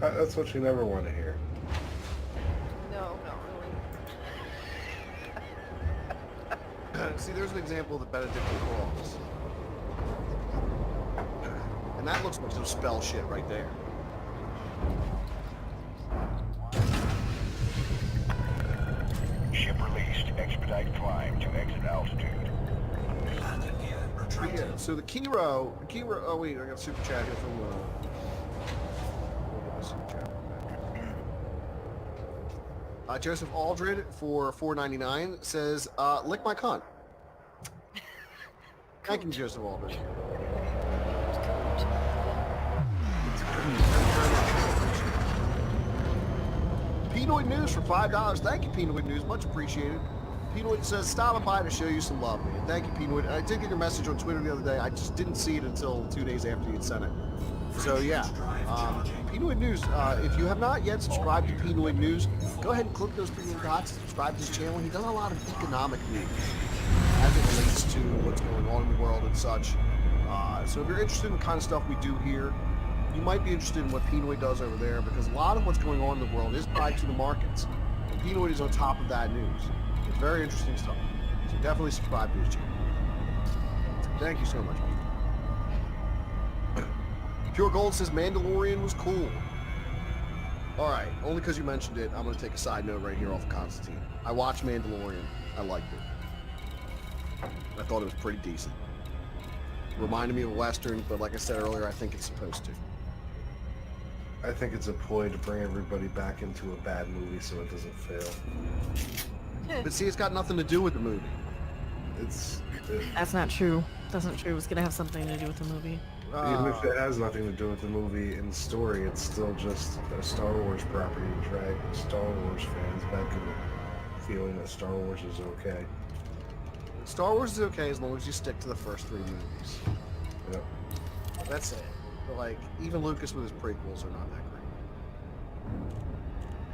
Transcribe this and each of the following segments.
That's what you never want to hear. No, not really. See, there's an example of the Benedictine cross. And that looks like some spell shit right there. Ship released. Expedite climb to exit altitude. Yeah, so the Kiro, oh wait, I got a super chat here from, Joseph Aldred for $4.99 says, lick my cunt. Thank you, Joseph Aldred. Pinoid News for $5. Thank you, Pinoid News. Much appreciated. Pinoid says, stopping by to show you some love, man. Thank you, Pinoid. I did get your message on Twitter the other day. I just didn't see it until 2 days after you had sent it. So, yeah. Pinoid News, if you have not yet subscribed to Pinoid News, go ahead and click those three little dots, subscribe to his channel. He does a lot of economic news as it relates to what's going on in the world and such. So if you're interested in the kind of stuff we do here, you might be interested in what Pinoid does over there, because a lot of what's going on in the world is tied to the markets. And Pinoid is on top of that news. It's very interesting stuff. So definitely subscribe to his channel. Thank you so much, Pete. Pure Gold says Mandalorian was cool. Alright, only because you mentioned it, I'm going to take a side note right here off of Constantine. I watched Mandalorian. I liked it. I thought it was pretty decent. Reminded me of a Western, but like I said earlier, I think it's supposed to. I think it's a ploy to bring everybody back into a bad movie so it doesn't fail. But see, it's got nothing to do with the movie. That's not true. That's not true. It's gonna have something to do with the movie. Even if it has nothing to do with the movie and the story, it's still just a Star Wars property to drag Star Wars fans back into feeling that Star Wars is okay. Star Wars is okay as long as you stick to the first 3 movies. Yep. That's it. But like, even Lucas with his prequels are not that great.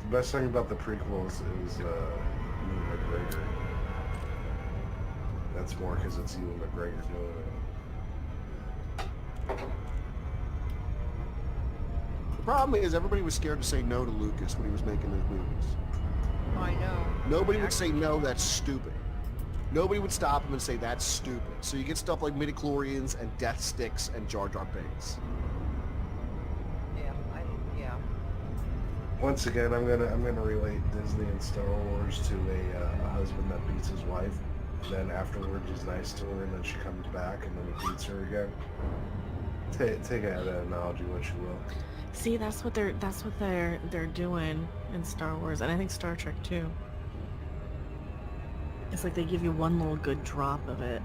The best thing about the prequels is Ewan McGregor. That's more because it's Ewan McGregor doing it. The problem is everybody was scared to say no to Lucas when he was making those movies. I know. Nobody would say no, that's stupid. Nobody would stop him and say that's stupid. So you get stuff like midichlorians and death sticks and Jar Jar Binks. Yeah. Once again, I'm gonna relate Disney and Star Wars to a husband that beats his wife. Then afterwards he's nice to her, and then she comes back, and then he beats her again. Take out that analogy what you will. See, that's what they're doing in Star Wars, and I think Star Trek too. It's like they give you one little good drop of it,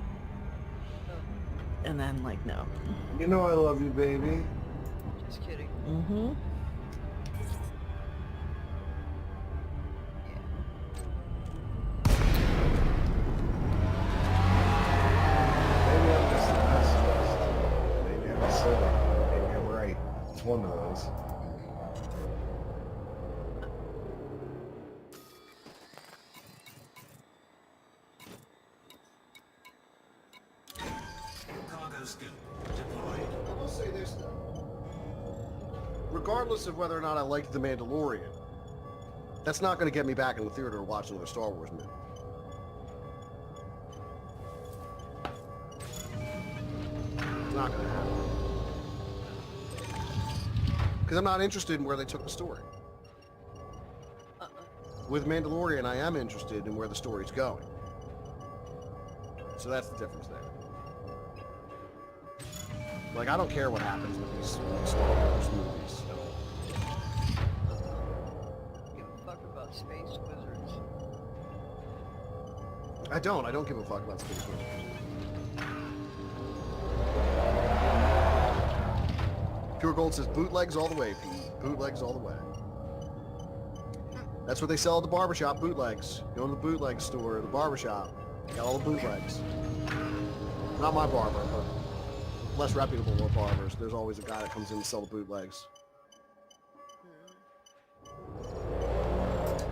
and then like no. You know I love you, baby. Just kidding. Mm-hmm. Maybe I'm just a pessimist. Maybe I'm a cynic. Maybe I'm right. It's one of those. I will say this though. Regardless of whether or not I liked The Mandalorian, that's not going to get me back in the theater to watch another Star Wars movie. It's not going to happen. Because I'm not interested in where they took the story. With Mandalorian, I am interested in where the story's going. So that's the difference there. Like, I don't care what happens with these Star Wars movies at all. Give a fuck about space wizards. I don't give a fuck about space wizards. Pure Gold says bootlegs all the way, Pete. Bootlegs all the way. That's what they sell at the barbershop, bootlegs. Go to the bootleg store, the barbershop. Got all the bootlegs. Not my barber, but less reputable barbers. There's always a guy that comes in to sell the bootlegs.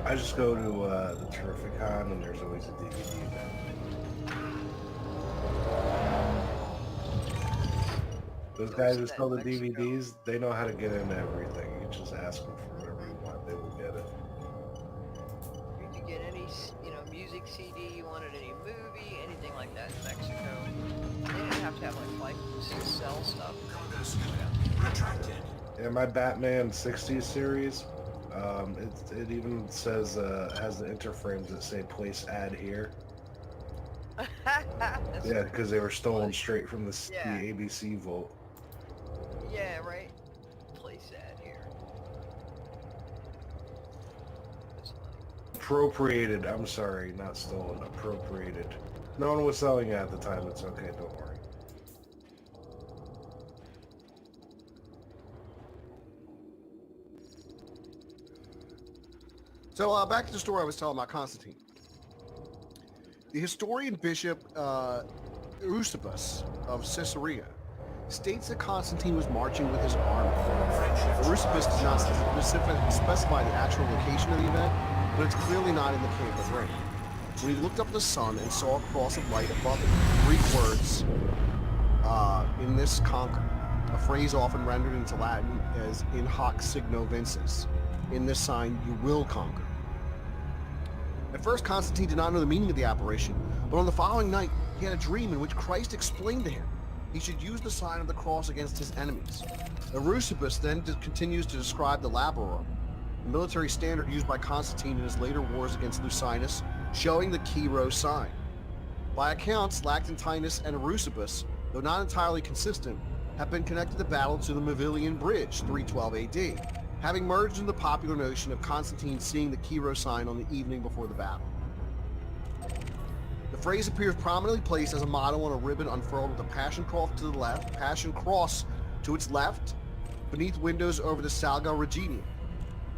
I just go to the Terrificon, and there's always a DVD event. Those Ghost guys of who that sell the Mexico. DVDs, they know how to get into everything. You just ask them for whatever you want, they will get it. You could get any, music CD you wanted, any movie, anything like that in Mexico. They didn't have to have like license to sell stuff. Yeah, my Batman 60s series, it even says, has the interframes that say place ad here. That's Yeah, because they were stolen funny. straight from the Yeah. ABC vault. Yeah, right. Place that here. That's funny. Appropriated, I'm sorry, not stolen, appropriated. No one was selling it at the time, it's okay, don't worry. So back to the story I was telling about Constantine. The historian Bishop Eusebius of Caesarea states that Constantine was marching with his army. Eusebius does not specify the actual location of the event, but it's clearly not in the Cave of Rain. When he looked up at the sun and saw a cross of light above it, Greek words, in this conquer, a phrase often rendered into Latin as in hoc signo vinces. In this sign you will conquer. At first, Constantine did not know the meaning of the apparition, but on the following night, he had a dream in which Christ explained to him he should use the sign of the cross against his enemies. Eusebius then continues to describe the labarum, the military standard used by Constantine in his later wars against Lucinus, showing the Chi-Rho sign. By accounts, Lactantinus and Eusebius, though not entirely consistent, have been connected to battle to the Mavilian Bridge, 312 AD, having merged into the popular notion of Constantine seeing the Chi-Rho sign on the evening before the battle. The phrase appears prominently placed as a motto on a ribbon unfurled with a Passion Cross to the left, Passion Cross to its left, beneath windows over the Salga Regina,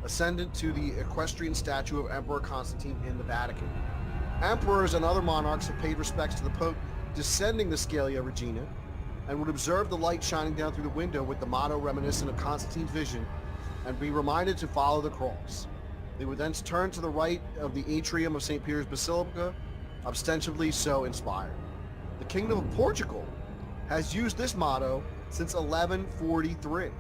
ascendant to the equestrian statue of Emperor Constantine in the Vatican. Emperors and other monarchs have paid respects to the Pope descending the Scalia Regina and would observe the light shining down through the window with the motto reminiscent of Constantine's vision and be reminded to follow the cross. They would then turn to the right of the atrium of St. Peter's Basilica, ostensibly so inspired. The Kingdom of Portugal has used this motto since 1143.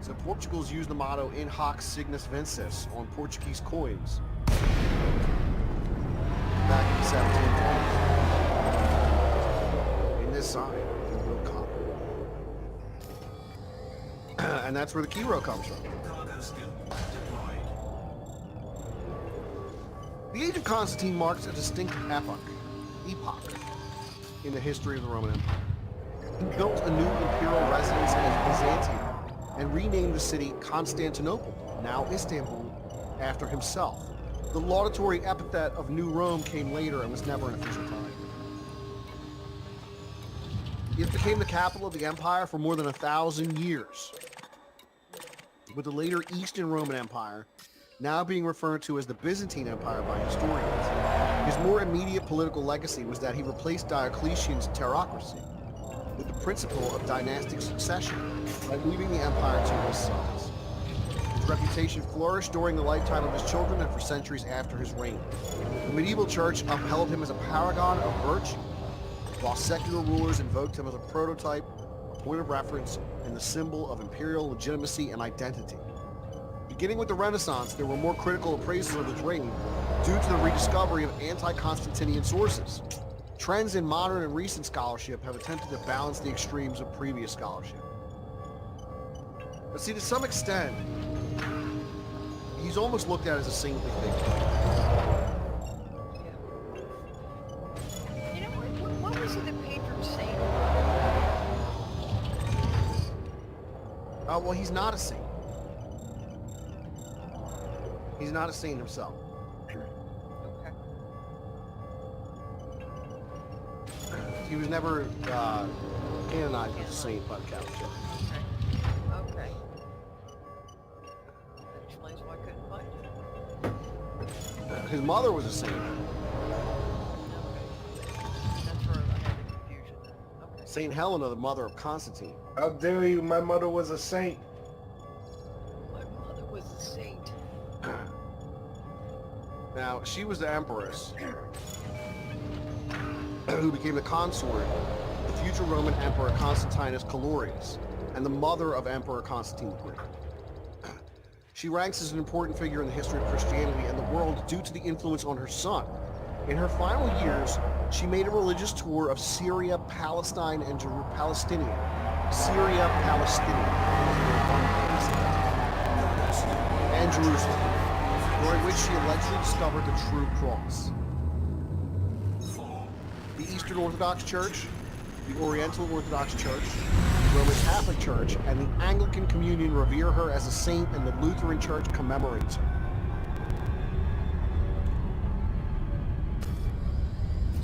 So Portugal's used the motto in hoc signis vinces on Portuguese coins back in the 1720s. In this sign, you will conquer. And that's where the Chi-Rho comes from. The age of Constantine marks a distinct epoch in the history of the Roman Empire. He built a new imperial residence in Byzantium and renamed the city Constantinople, now Istanbul, after himself. The laudatory epithet of New Rome came later and was never an official title. It became the capital of the empire for more than 1,000 years, with the later Eastern Roman Empire now being referred to as the Byzantine Empire by historians. His more immediate political legacy was that he replaced Diocletian's terocracy with the principle of dynastic succession by leaving the empire to his sons. His reputation flourished during the lifetime of his children and for centuries after his reign. The medieval church upheld him as a paragon of virtue, while secular rulers invoked him as a prototype, a point of reference, and the symbol of imperial legitimacy and identity. Beginning with the Renaissance, there were more critical appraisals of his reign due to the rediscovery of anti-Constantinian sources. Trends in modern and recent scholarship have attempted to balance the extremes of previous scholarship. But see, to some extent, he's almost looked at as a saintly figure. You know what was he the patron saint? Well, he's not a saint. He's not a saint himself. Okay. He was never canonized as a saint by the Catholic Church. Okay. That explains why I couldn't find it. His mother was a saint. Okay. That's where I had the confusion then. Okay. Saint Helena, the mother of Constantine. How dare you, my mother was a saint. My mother was a saint. Now, she was the empress who became the consort future Roman Emperor Constantinus Calorius and the mother of Emperor Constantine the Great. She ranks as an important figure in the history of Christianity and the world due to the influence on her son. In her final years, she made a religious tour of Syria, Palestine, and Palestinian. Syria, Palestinian, and Jerusalem, during which she allegedly discovered the true cross. The Eastern Orthodox Church, the Oriental Orthodox Church, the Roman Catholic Church, and the Anglican Communion revere her as a saint, and the Lutheran Church commemorates her.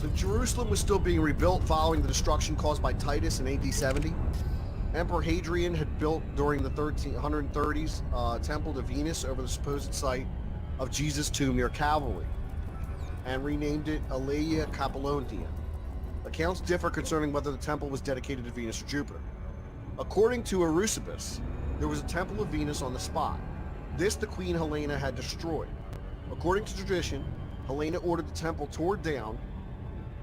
So Jerusalem was still being rebuilt following the destruction caused by Titus in AD 70. Emperor Hadrian had built during the 130s a temple to Venus over the supposed site of Jesus' tomb near Calvary, and renamed it Aleia Capitolia. Accounts differ concerning whether the temple was dedicated to Venus or Jupiter. According to Eusebius, there was a temple of Venus on the spot. This the Queen Helena had destroyed. According to tradition, Helena ordered the temple torn down,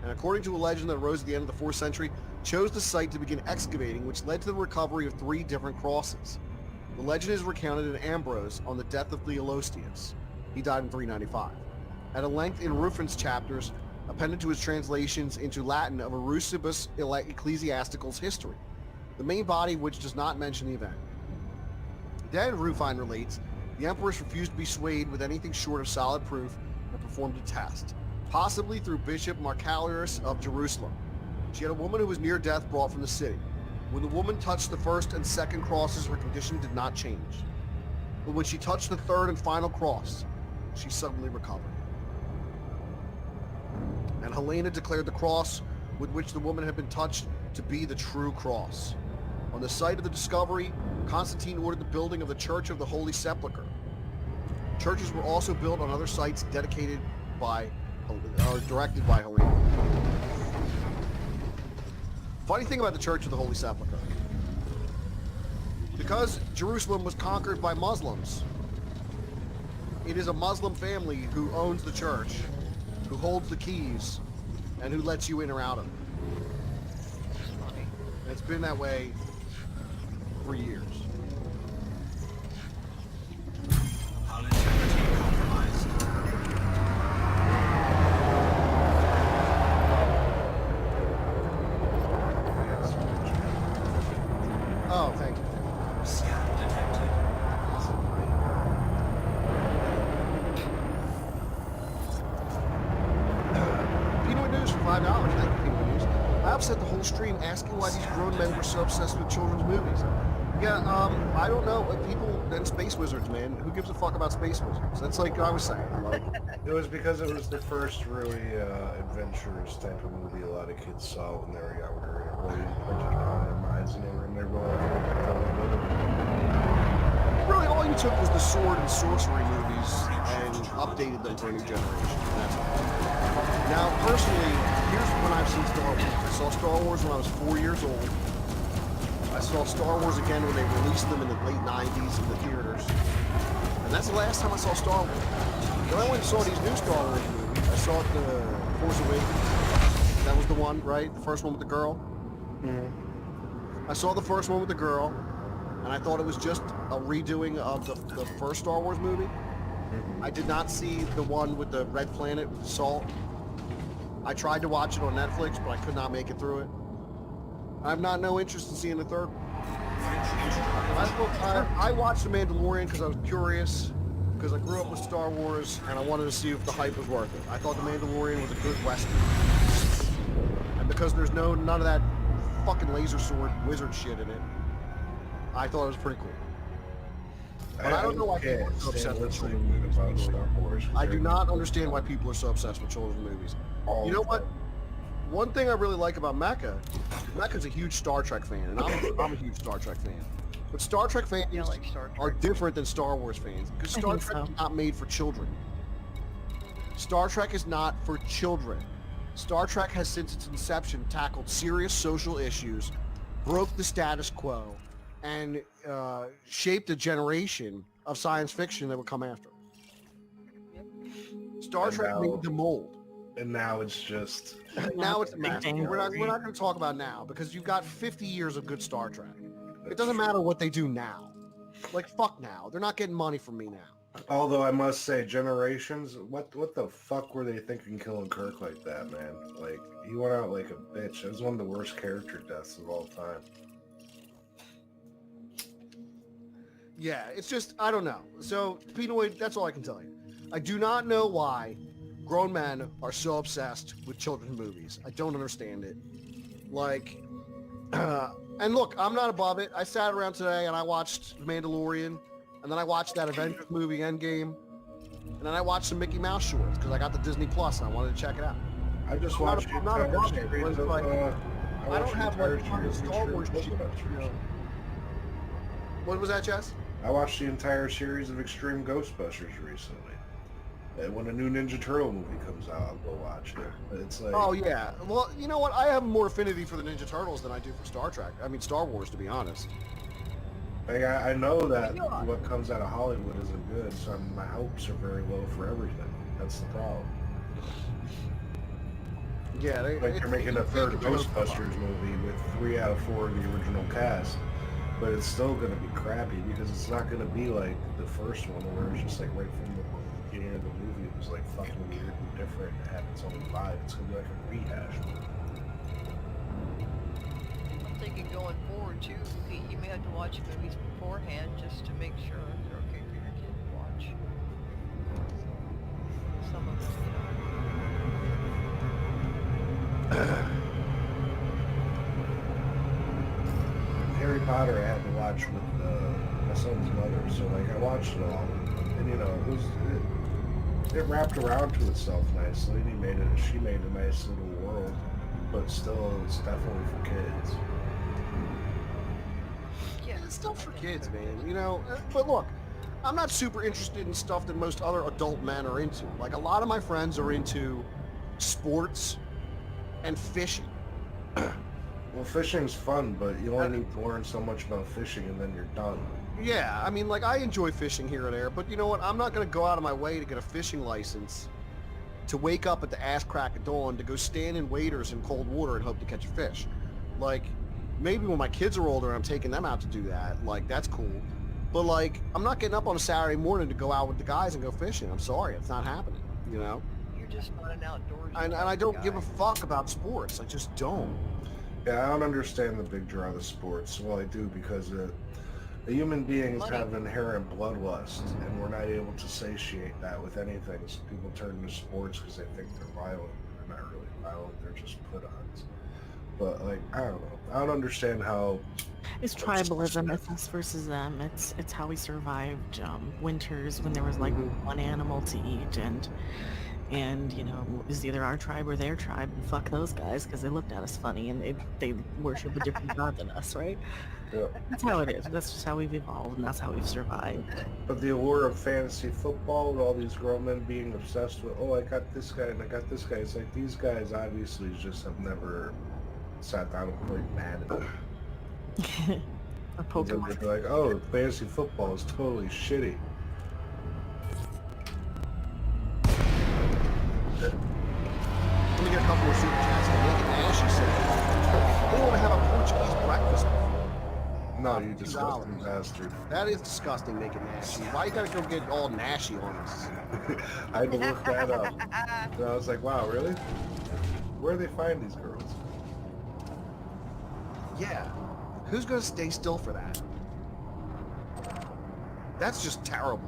and according to a legend that arose at the end of the 4th century, chose the site to begin excavating, which led to the recovery of 3 different crosses. The legend is recounted in Ambrose on the death of Theolostius. He died in 395. At a length in Rufin's chapters, appended to his translations into Latin of Eusebius Ecclesiastical's history, the main body of which does not mention the event. Then Rufine relates, the empress refused to be swayed with anything short of solid proof and performed a test, possibly through Bishop Marcalius of Jerusalem. She had a woman who was near death brought from the city. When the woman touched the first and second crosses, her condition did not change. But when she touched the third and final cross, she suddenly recovered. And Helena declared the cross with which the woman had been touched to be the true cross. On the site of the discovery, Constantine ordered the building of the Church of the Holy Sepulchre. Churches were also built on other sites dedicated by or directed by Helena. Funny thing about the Church of the Holy Sepulchre. Because Jerusalem was conquered by Muslims, it is a Muslim family who owns the church, who holds the keys, and who lets you in or out of it. And it's been that way for years. Oh, thank you. Peanut News for $5. Thank you, Peanut News. I upset the whole stream asking why these grown men were so obsessed with children's movies. Yeah, I don't know. People and Space Wizards, man. Who gives a fuck about Space Wizards? That's like I was saying. Like, It was because it was the first really adventurous type of movie a lot of kids saw when they were younger. It really printed on their minds and they were in their role. really, all you took was the sword and sorcery movies and updated them for a new generation. That's all. Now, personally, here's when I've seen Star Wars. I saw Star Wars when I was 4 years old. I saw Star Wars again when they released them in the late 90s in the theaters. And that's the last time I saw Star Wars. Then I went and saw these new Star Wars movies. I saw the Force Awakens. That was the one, right? The first one with the girl. Mm-hmm. I saw the first one with the girl, and I thought it was just a redoing of the first Star Wars movie. Mm-hmm. I did not see the one with the red planet with the salt. I tried to watch it on Netflix, but I could not make it through it. I have no interest in seeing the third one. I watched The Mandalorian because I was curious, because I grew up with Star Wars, and I wanted to see if the hype was worth it. I thought The Mandalorian was a good Western. And because there's none of that fucking laser sword wizard shit in it, I thought it was pretty cool. But I don't know why people are so obsessed with children's movies. About Star Wars. I do not understand why people are so obsessed with children's movies. You know what? One thing I really like about Mecca's a huge Star Trek fan, and I'm a huge Star Trek fan. But Star Trek fans like Star Trek. are different than Star Wars fans, because Star think Trek so. is not made for children. Star Trek is not for children. Star Trek has since its inception tackled serious social issues, broke the status quo, and shaped a generation of science fiction that would come after. Star And Trek now- made the mold. and now it's just Now it's a mess. Big We're not going to talk about now because you've got 50 years of good Star Trek. It doesn't matter what they do now. Like, fuck now. They're not getting money from me now. Although I must say, Generations, what the fuck were they thinking killing Kirk like that, man? Like, he went out like a bitch. It was one of the worst character deaths of all time. Yeah, it's just, I don't know. So, Pinoid, that's all I can tell you. I do not know why grown men are so obsessed with children's movies. I don't understand it. Like, and look, I'm not above it. I sat around today and I watched Mandalorian, and then I watched that Avengers movie Endgame, and then I watched some Mickey Mouse shorts because I got the Disney Plus and I wanted to check it out. I just I'm not- watched the I'm not entire above it, series but it's of, like, I I watched don't the have entire like fucking series of Star Wars Extreme shit. You know? What was that, Jess? I watched the entire series of Extreme Ghostbusters recently. And when a new Ninja Turtle movie comes out, I'll go watch it. But it's like, Oh yeah. Well, you know what? I have more affinity for the Ninja Turtles than I do for Star Trek. I mean, Star Wars, to be honest. like, I know that what comes out of Hollywood isn't good, so my hopes are very low for everything. That's the problem. Yeah, Like they're making a third Ghostbusters movie with 3 out of 4 of the original cast, but it's still going to be crappy because it's not going to be like the first one where it's just like right from the beginning of the movie it was like fucking weird and different and had its own vibe. It's going to be like a rehash. I'm thinking going forward too, you may have to watch movies beforehand just to make sure they're okay for your kid to watch. Some of them, you know. Harry Potter I had to watch with my son's mother, so like I watched it all, and you know it wrapped around to itself nicely. And she made a nice little world, but still it's definitely for kids. Yeah, It's stuff for kids, man. You know. But look, I'm not super interested in stuff that most other adult men are into. Like a lot of my friends are into sports and fishing. Well, fishing's fun, but you only need to learn so much about fishing and then you're done. Yeah, I mean, like, I enjoy fishing here and there, but you know what? I'm not going to go out of my way to get a fishing license to wake up at the ass crack of dawn to go stand in waders in cold water and hope to catch a fish. Like, maybe when my kids are older and I'm taking them out to do that, like, that's cool. But, like, I'm not getting up on a Saturday morning to go out with the guys and go fishing. I'm sorry, it's not happening, you know? you're just not an outdoors. And I don't give a fuck about sports. I just don't. Yeah, I don't understand the big draw of sports. Well, I do because the human beings Money. have inherent bloodlust, and we're not able to satiate that with anything. So people turn to sports because they think they're violent. They're not really violent. They're just put-ons. But like, I don't know. I don't understand how. It's tribalism. It's us versus them. It's how we survived winters when there was like one animal to eat, and you know, it was either our tribe or their tribe, and fuck those guys because they looked at us funny and they worship a different god than us, right? Yeah. That's how it is. That's just how we've evolved, and that's how we've survived. But the allure of fantasy football with all these grown men being obsessed with, oh, I got this guy and I got this guy. It's like these guys obviously just have never sat down and played Madden. A And then Pokemon. they'd be like, oh, fantasy football is totally shitty. Let me get a couple more super chats. Naked Ashy said, they want to have a Portuguese breakfast before. No, you disgusting bastard. That is disgusting, Naked Nashy. Why you gotta go get all nashy on us? I had to look that up. And I was like, wow, really? Where do they find these girls? Yeah. Who's gonna stay still for that? That's just terrible.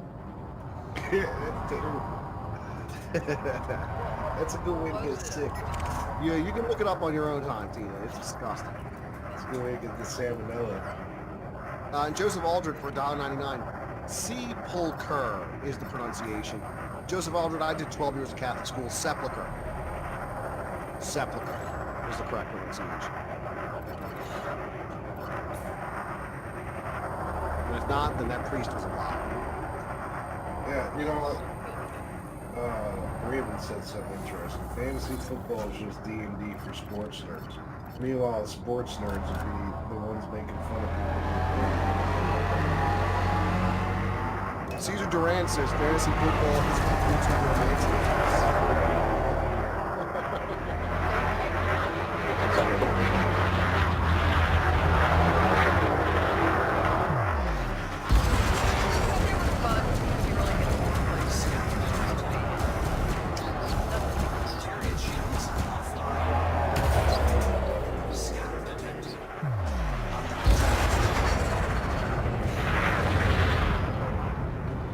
That's terrible. That's a good way to get sick. Yeah, you can look it up on your own time, Tina. It's disgusting. It's a good way to get the salmonella. And Joseph Aldred for $1.99. Sepulcher is the pronunciation. Joseph Aldred, I did 12 years of Catholic school. Sepulcher. Sepulcher is the correct pronunciation. And if not, then that priest was a lie. Yeah, you know what? Raven said something interesting. Fantasy football is just D&D for sports nerds. Meanwhile, sports nerds would be the ones making fun of people. Caesar Duran says fantasy football is equal to romantic.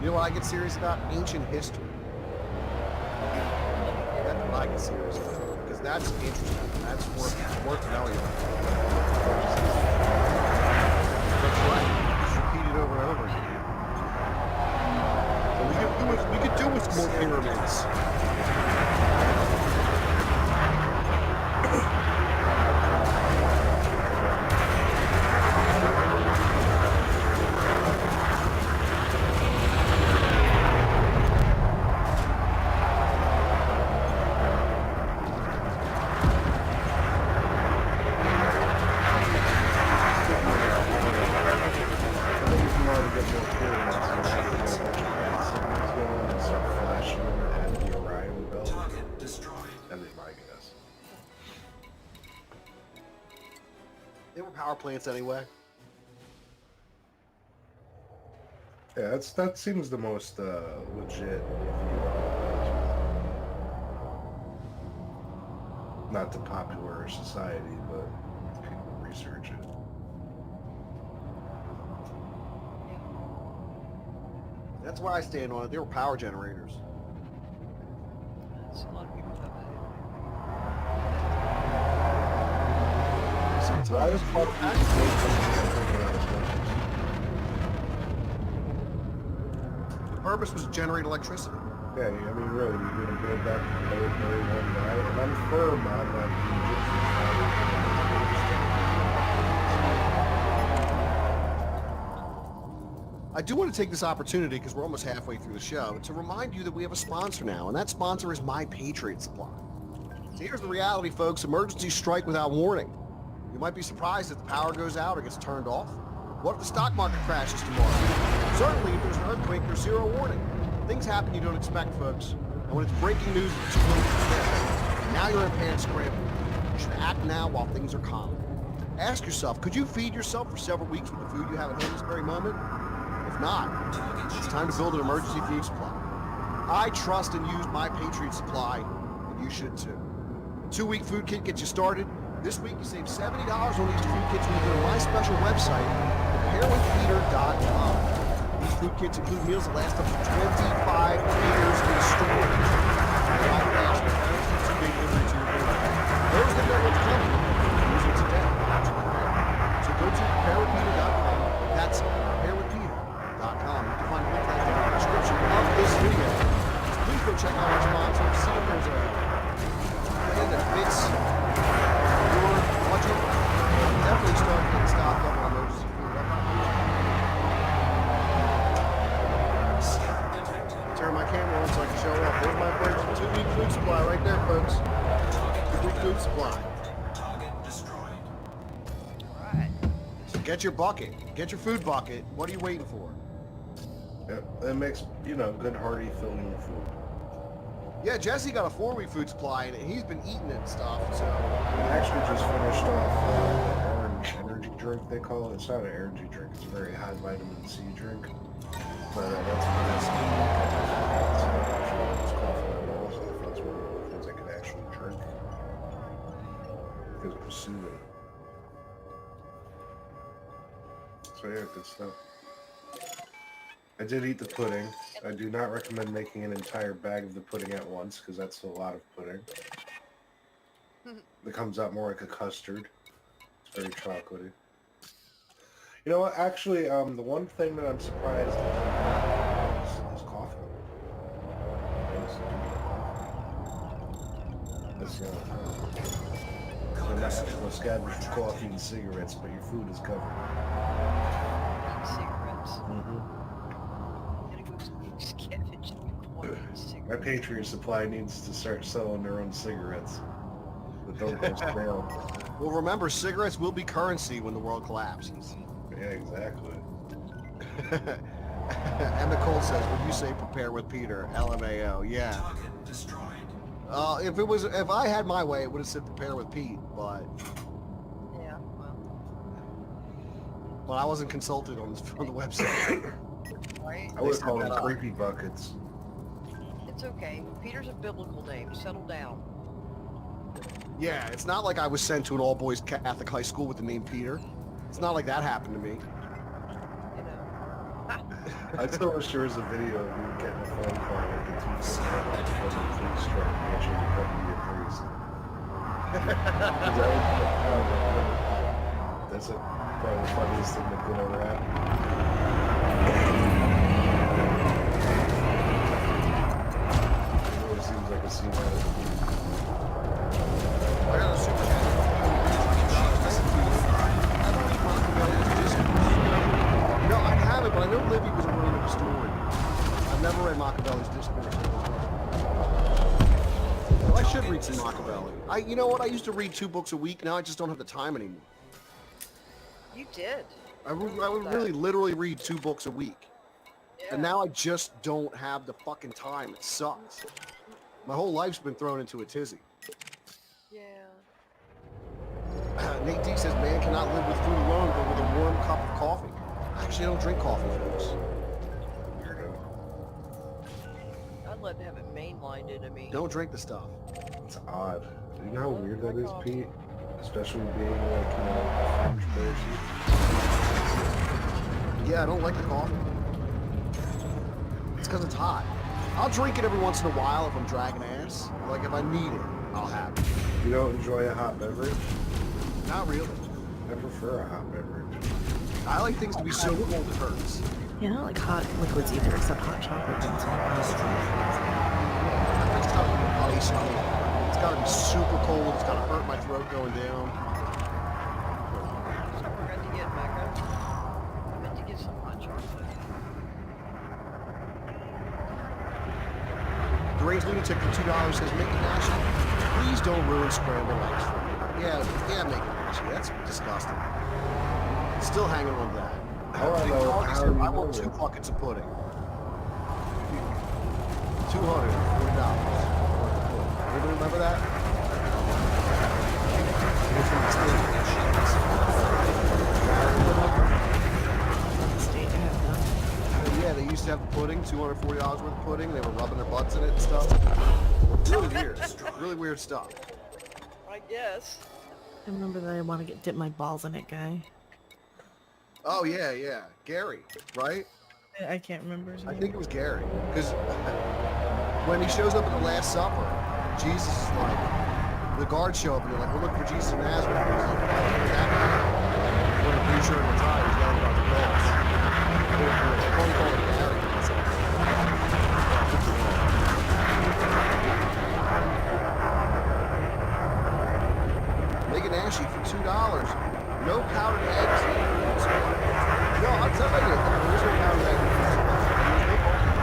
know what I get serious about? Ancient history. That's what I get serious about. Because that's interesting. That's worth knowing about. That's right. Just repeat it over and over again. So we could do with more pyramids. They were power plants anyway. Yeah, that seems the most legit. Not the popular society, but people research it. That's where I stand on it. They were power generators. That's a lot of people have that. So I just thought the purpose was to generate electricity. yeah, I mean, really, you're going to build that very one guy, and I'm firm on that. I do want to take this opportunity, because we're almost halfway through the show, to remind you that we have a sponsor now, and that sponsor is My Patriot Supply. So here's the reality, folks. Emergencies strike without warning. You might be surprised if the power goes out or gets turned off. What if the stock market crashes tomorrow? Certainly, if there's an earthquake, there's zero warning. Things happen you don't expect, folks. And when it's breaking news, it's too late to prepare. Now you're in panic scramble. You should act now while things are calm. Ask yourself, could you feed yourself for several weeks with the food you have at home this very moment? If not, it's time to build an emergency food supply. I trust and use My Patriot Supply, and you should too. A 2-week food kit gets you started. This week you save $70 on these food kits when you go to my special website, preparewithpeter.com. These food kits include meals that last up to 25 years in storage. They're not fast, but guaranteed 2-day delivery to your door. Those that know what's coming, use it today. So go to preparewithpeter.com. That's preparewithpeter.com. You can find a link right there in the description of this video. So please go check out our sponsor. See if there's a plan that fits your budget. Definitely start getting stocked up on emergency food. Turn my camera on so I can show off. There's my first 2-week food supply right there, folks. 2-week food supply. Alright. So get your bucket. Get your food bucket. What are you waiting for? Yeah, it makes, good hearty filling food. Yeah, Jesse got a 4-week food supply, and he's been eating it and stuff, so... I actually just finished off the orange energy drink, they call it. It's not an energy drink, it's a very high vitamin C drink. But that's what that's it's coffee and all, so that's one of the things I could actually drink. Because it was soothing. So yeah, good stuff. I did eat the pudding. I do not recommend making an entire bag of the pudding at once, because that's a lot of pudding. It comes out more like a custard. It's very chocolatey. You know what? Actually, the one thing that I'm surprised is coffee. That's the message was scavenge for coffee and cigarettes, but your food is covered. Cigarettes. Mm-hmm. My Patriot Supply needs to start selling their own cigarettes. But don't go stale. Well, remember, cigarettes will be currency when the world collapses. Yeah, exactly. And Nicole says, would you say prepare with Peter? LMAO, yeah. If I had my way, it would have said prepare with Pete, but... Yeah, well... But I wasn't consulted on the website. Right? I would have called them creepy buckets. It's okay. Peter's a biblical name. Settle down. Yeah, it's not like I was sent to an all-boys Catholic high school with the name Peter. It's not like that happened to me. You know. I still wish there was a video of you getting a phone call like a 2 from the police truck and you come to be a priest. That's probably the funniest thing that could ever happen. It really seems like a scene out of the movie. I got a super chat. Listen to you. I don't read Machiavelli's Discourse. No, I haven't, but I know Livy was a Roman historian. I've never read Machiavelli's Discourse. Well, I should read some Machiavelli. You know what? I used to read 2 books a week. Now I just don't have the time anymore. You did. I would really literally read 2 books a week. Yeah. And now I just don't have the fucking time. It sucks. My whole life's been thrown into a tizzy. Yeah. Nate D says, man cannot live with food alone, but with a warm cup of coffee. Actually, I don't drink coffee, folks. I'd love to have it mainlined into me. Don't drink the stuff. It's odd. You know how weird that is, Pete? Especially being like, you know, a French person. Yeah, I don't like the coffee. It's because it's hot. I'll drink it every once in a while if I'm dragging ass. Like, if I need it, I'll have it. You don't enjoy a hot beverage? Not really. I prefer a hot beverage. I like things to be so cold it hurts. Yeah, I don't like hot liquids either, except hot chocolate. I like stuff with ice cold. It's got to be super cold. It's got to hurt my throat going down. So we're going to get Mecca. I meant to get some hot chocolate. Deranged Lunatic for $2 says, make it national. Please don't ruin scrambled eggs for me. Yeah, make it national. That's disgusting. Still hanging on that. How do you I want know 2 that? buckets of pudding. $240. Anybody remember that? Yeah, they used to have pudding, $240 worth of pudding. They were rubbing their butts in it and stuff. Really weird. Really weird stuff. I guess. I remember that I want to dip my balls in it, guy. Oh, yeah. Gary, right? I can't remember his I name. think it was Gary. Because when he shows up at the Last Supper, Jesus is like, the guards show up and they're like, we're looking for Jesus of Nazareth. And he's like, "Oh, what's happening?" When I'm pretty sure at the time he's yelling about the cross. They're calling him Gary. It's like, Make an ashy for $2. No powdered eggs. No, I'll tell you, there is no powdered eggs.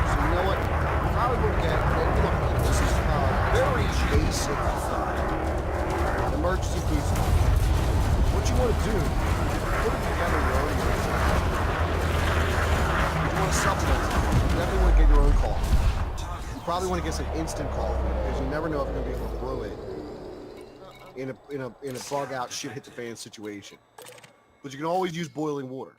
So you know what? You probably would get, and look, this is very basic emergency food stuff. What you want to do is put it together your own emergency. If you want to supplement it, you definitely want to get your own coffee. You probably want to get some instant coffee because you never know if you're going to be able to brew it in a bug out shit hit the fan situation. But you can always use boiling water.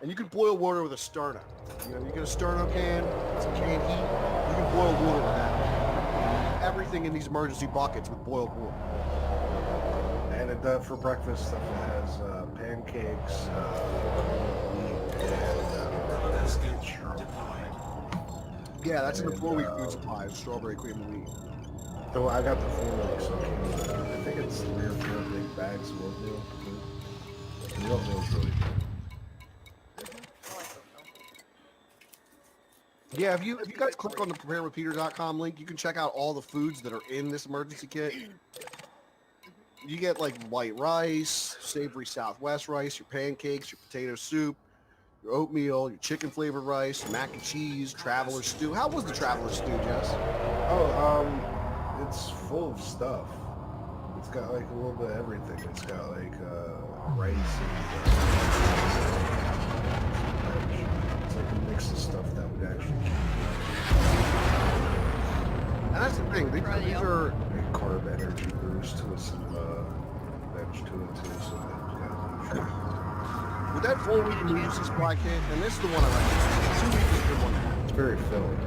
And you can boil water with a sterno. You know, you get a sterno can, some canned heat, you can boil water with that. Everything in these emergency buckets with boiled water. And it, for breakfast stuff, it has pancakes, meat, and biscuits. Yeah, that's in the 4-week food supply, strawberry cream and wheat. So I got the 4 weeks, so I think it's 3 or 4 big bags of oatmeal. The oatmeal's really good. I like oatmeal. Yeah, if you guys click on the preparewithpeter.com link, you can check out all the foods that are in this emergency kit. You get like white rice, savory Southwest rice, your pancakes, your potato soup, your oatmeal, your chicken flavored rice, mac and cheese, traveler stew. How was the traveler stew, Jess? Oh, it's full of stuff. It's got like a little bit of everything. It's got like rice and veg. It's like a mix of stuff that would actually And that's the thing. These are make carb energy boost with some veg to it too. So with that 4-week emergency supply kit, and this is the one I recommend. 2 week is a good one to have. it's very filling.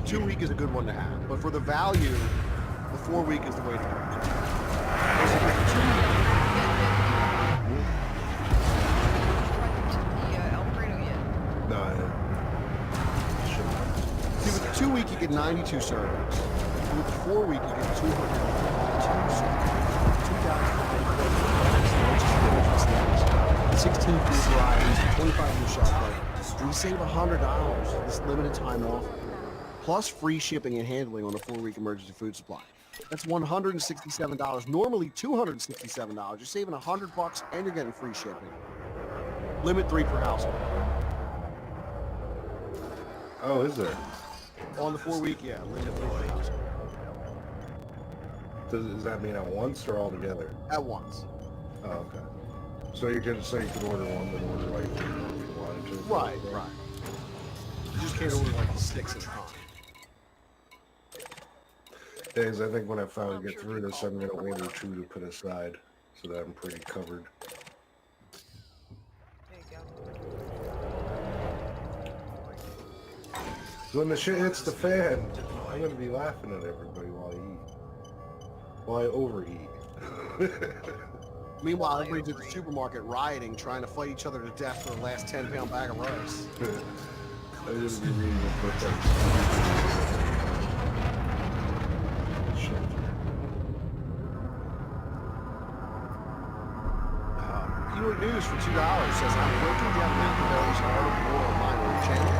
2 week is a good one to have. But for the value, the 4 week is the way to go. The Alfredo yet? No, 2-week, you get 92 servings. With the 4-week, you get 252 servings. 16 food varieties, 25 new shelf life. And you save $100 this limited time offer. Plus free shipping and handling on a 4-week emergency food supply. That's $167. Normally $267. You're saving $100 and you're getting free shipping. Limit 3 per household. Oh, is there? On the 4-week, yeah, limit 3 per household. Does that mean at once or all together? At once. Oh, okay. So you could order one, then order like 3 more if you wanted to. Right. You just can't order like 6 at a time. Days, I think when I finally get through this, I'm gonna order 2 to put aside, so that I'm pretty covered. There you go. So when the shit hits the fan, I'm gonna be laughing at everybody while I overeat. Meanwhile, everybody's at the supermarket rioting, trying to fight each other to death for the last 10-pound bag of rice. I'm just be reading the book that Pinoy News for $2 says, I'm breaking down Machiavelli's Art of War online on your channel.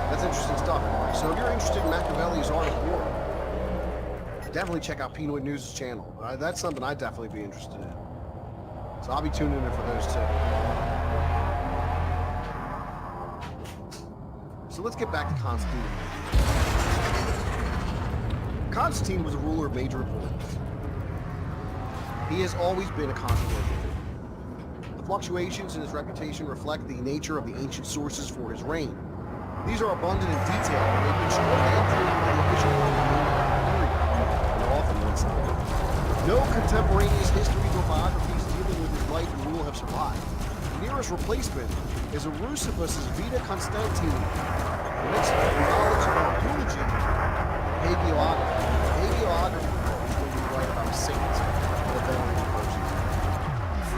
That's interesting stuff, anyway. So if you're interested in Machiavelli's Art of War, definitely check out Pinoy News' channel. That's something I'd definitely be interested in. So I'll be tuning in for those too. So let's get back to Constantine. Constantine was a ruler of major importance. He has always been a controversial figure. The fluctuations in his reputation reflect the nature of the ancient sources for his reign. These are abundant in detail, and they've been shorthand by the official period, and are often one-sided. No contemporaneous histories or biographies dealing with his life and rule have survived. The nearest replacement is Rusipus' Vita Constantini, the next knowledge about eulogy and hagiography. Hagiography is when you write about saints or venerated persons.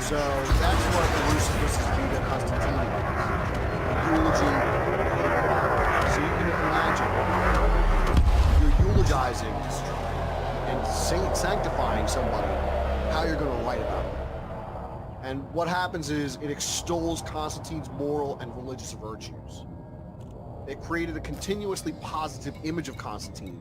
So that's what Rusipus' Vita Constantini is. Eulogy and hagiography. So you can imagine you're eulogizing and sanctifying somebody, how you're going to write about it. And what happens is it extols Constantine's moral and religious virtues. It created a continuously positive image of Constantine,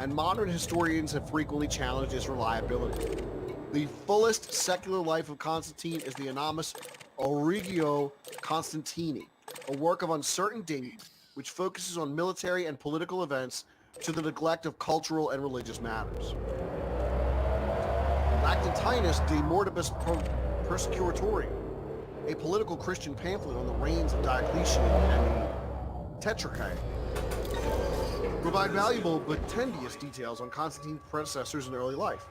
and modern historians have frequently challenged its reliability. The fullest secular life of Constantine is the anonymous Origio Constantini, a work of uncertain date which focuses on military and political events to the neglect of cultural and religious matters. Lactantinus de Mortibus Persecutoria, a political Christian pamphlet on the reigns of Diocletian and the Tetrarchy, provide valuable but tedious details on Constantine's predecessors in early life.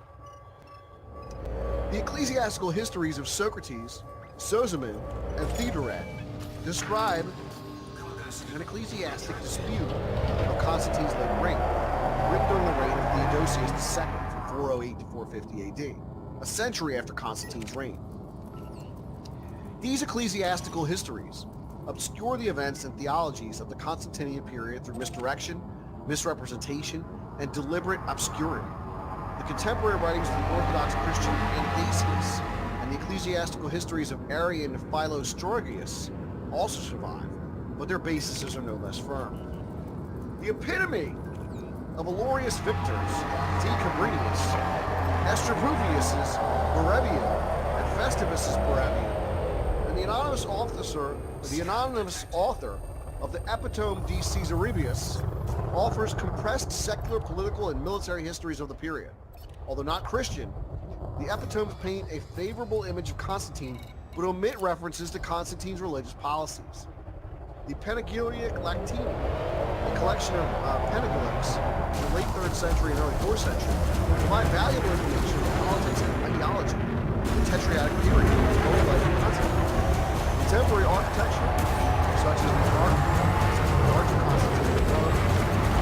The ecclesiastical histories of Socrates, Sozomen, and Theodoret describe an ecclesiastic dispute of Constantine's later reign, written during the reign of Theodosius II from 408 to 450 AD, a century after Constantine's reign. These ecclesiastical histories obscure the events and theologies of the Constantinian period through misdirection, misrepresentation, and deliberate obscurity. The contemporary writings of the Orthodox Christian Anastasius and the ecclesiastical histories of Arian Philostrogius also survive, but their bases are no less firm. The epitome of Alorius Victor's, D. Cabrinius, Estropuvius's Borevian, and Festivus's Borevian, and the anonymous author of the Epitome de Caesaribius offers compressed secular, political, and military histories of the period. Although not Christian, the epitomes paint a favorable image of Constantine, but omit references to Constantine's religious policies. The Panegyric Latini, a collection of panegyrics in the late 3rd century and early 4th century, provide valuable information on politics and ideology in the Tetrarchic period of the early life of Constantine. Contemporary architecture, such as the Arch of Constantine in Rome,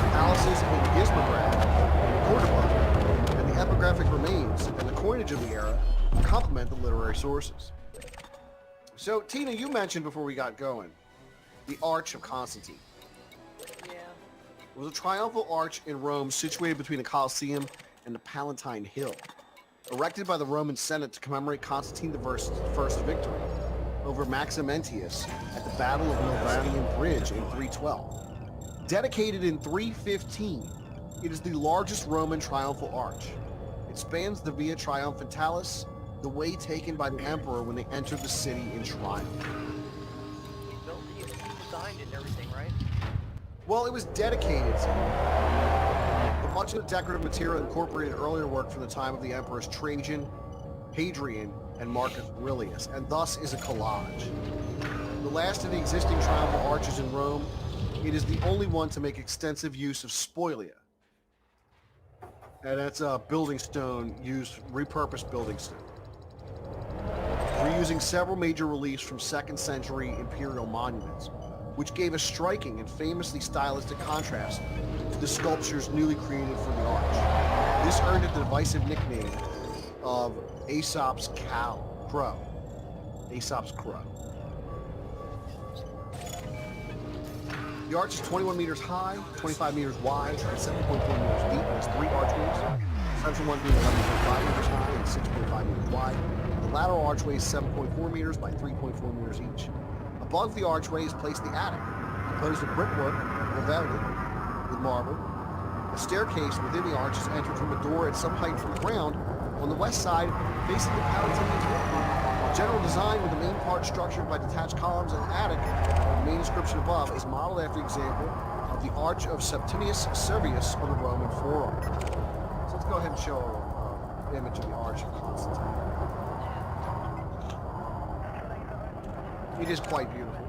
palaces in Gizmograd, Cordoba, and the epigraphic remains and the coinage of the era complement the literary sources. So, Tina, you mentioned before we got going, the Arch of Constantine. Yeah. It was a triumphal arch in Rome situated between the Colosseum and the Palatine Hill, erected by the Roman Senate to commemorate Constantine I's first victory over Maximentius at the Battle of Milvian Bridge in 312. Dedicated in 315, it is the largest Roman triumphal arch. It spans the Via Triumphalis, the way taken by the emperor when they entered the city in triumph. He designed it and everything, right? Well, it was dedicated, but much of the decorative material incorporated earlier work from the time of the emperors Trajan, Hadrian, and Marcus Aurelius, and thus is a collage. The last of the existing triumphal arches in Rome, it is the only one to make extensive use of spolia. And that's a building stone repurposed building stone. Reusing several major reliefs from 2nd century imperial monuments, which gave a striking and famously stylistic contrast to the sculptures newly created for the arch. This earned it the divisive nickname of Aesop's Crow. Aesop's Crow. The arch is 21 meters high, 25 meters wide, and 7.4 meters deep, and has 3 archways. The central one being 11.5 meters high and 6.5 meters wide. The lateral archway is 7.4 meters by 3.4 meters each. Above the archway is placed the attic, composed of brickwork, revealed with marble. A staircase within the arch is entered from a door at some height from the ground on the west side facing the Palatine Hill. General design with the main part structured by detached columns and attic, the main inscription above, is modeled after the example of the Arch of Septimius Severus on the Roman Forum. So let's go ahead and show an image of the Arch of Constantine. It is quite beautiful,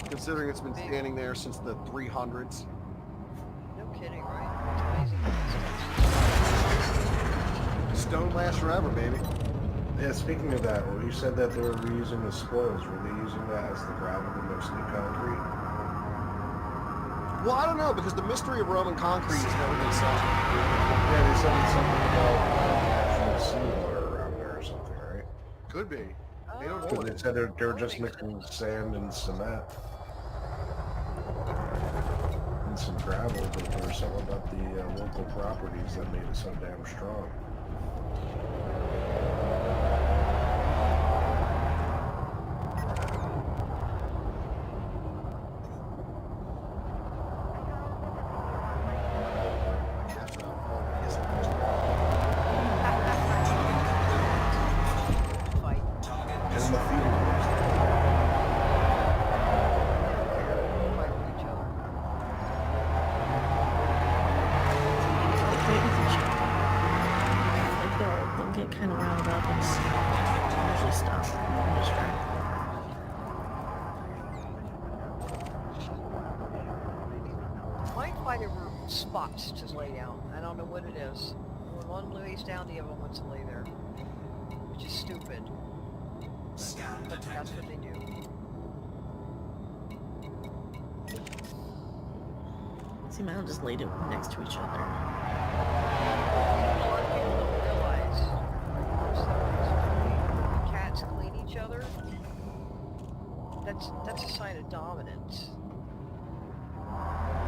considering it's been standing there since the 300s. No kidding, right? It's amazing. Stone lasts forever, baby. Yeah, speaking of that, well, you said that they were reusing the spoils. Were they using that as the gravel to mix new concrete? Well, I don't know, because the mystery of Roman concrete has never been solved. Yeah, they said something about actual seawater around there or something, right? Could be. They don't Because know. they said they're just mixing sand and cement. And some gravel, but there was something about the local properties that made it so damn strong. Fight. And the field. Fight with each other. Fight with each other. Like they'll get kind of riled up and usually stop and distract. Might find over spots to lay down. I don't know what it is. When one lays down, the other wants to lay there. Which is stupid. But that's what they do. See, mine just laid it next to each other. A lot of people don't realize when cats clean each other, that's a sign of dominance.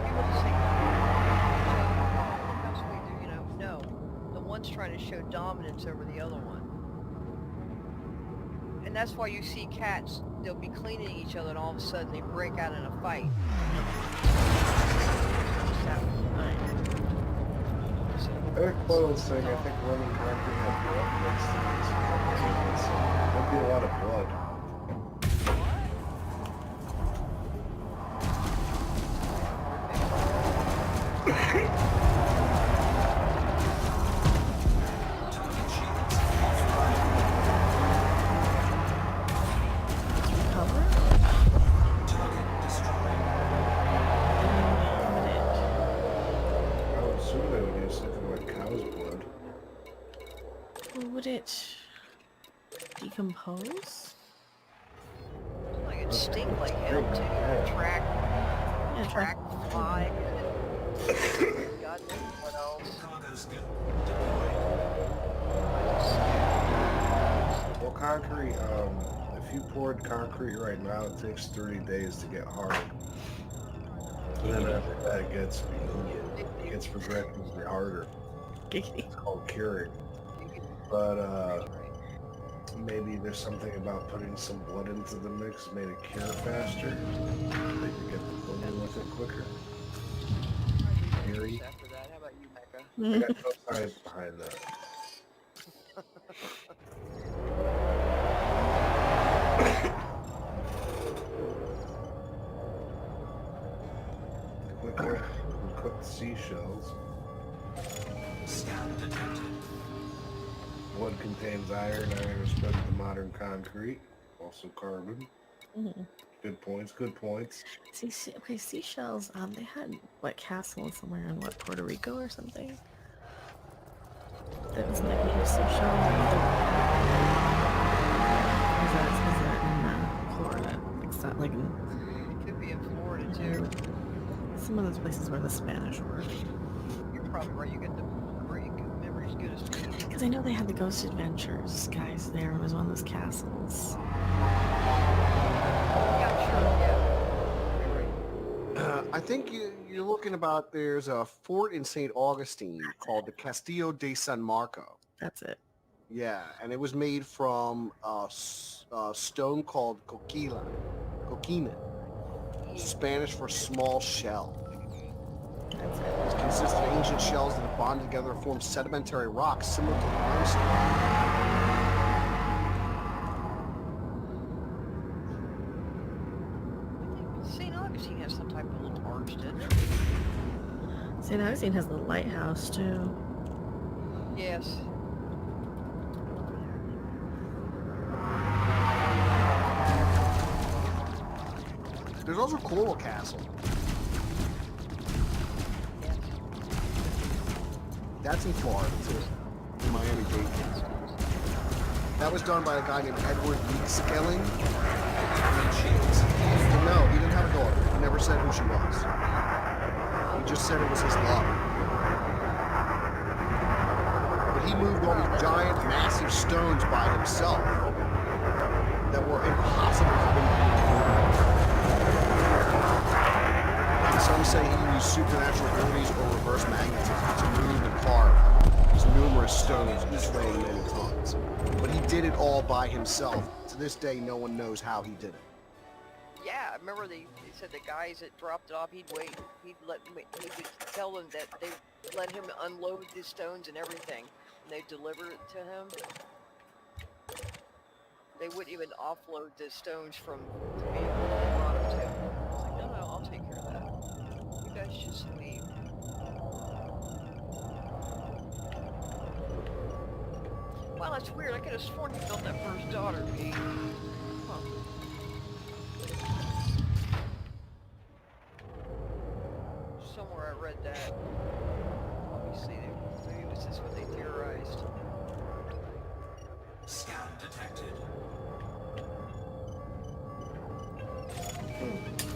People just think, "Oh, look how sweet they are," no. The one's trying to show dominance over the other one. And that's why you see cats, they'll be cleaning each other and all of a sudden they break out in a fight. I think Chloe was saying, I think Roman concrete had blood mixed in it. So there'd be a lot of blood. Recover? I would assume they would use something like cow's blood. Well, would it decompose? Like it stink like hell too. Track, Yeah, track, fly, and God knows what else. Well, concrete, if you poured concrete right now, it takes 30 days to get hard. And then after that, it gets progressively harder. It's called curing. But maybe there's something about putting some blood into the mix made it cure faster. They could get the building with it quicker. Theory. After that, how about you, Mecca? I got no science behind that. Cooked seashells. Scan detected. Wood contains iron. Iron is present in modern concrete. Also carbon. Good points. Good points. Okay, seashells. They had what castle somewhere in what Puerto Rico or something. That was like named seashell. Is that in Florida? It's not like in It could be in Florida too. some of those places where the Spanish were. You're probably right. You get the great memories good as me. Because I know they had the Ghost Adventures guys there. It was one of those castles. Yeah, sure. Yeah. You're right. I think you're looking about, there's a fort in St. Augustine called the Castillo de San Marco. That's it. Yeah, and it was made from stone called coquina, Spanish for small shell. That's it. It consists of ancient shells that have bonded together to form sedimentary rocks similar to limestone. St. Augustine has some type of little arch, doesn't it? St. Augustine has the lighthouse too. Yes. There's also Coral Castle. Yes. That's in Florida too, in Miami-Dade. That was done by a guy named Edward Leakskelling. No, he didn't have a daughter. He never said who she was. He just said it was his love. But he moved all these giant, massive stones by himself that were impossible for him to move. And some say he used supernatural abilities or reverse magnetism to move and carve these numerous stones, each weighing many tons. But he did it all by himself. To this day, no one knows how he did it. Yeah, I remember they said the guys that dropped it off, he'd wait, he would tell them that they let him unload the stones and everything, and they deliver it to him. They wouldn't even offload the stones from the vehicle they brought them to. I was like, no, I'll take care of that. You guys just leave. Wow, that's weird. I could have sworn he built that for his daughter, Pete. Huh. Somewhere I read that. Let me see. Maybe it was just what they theorized. Scan detected.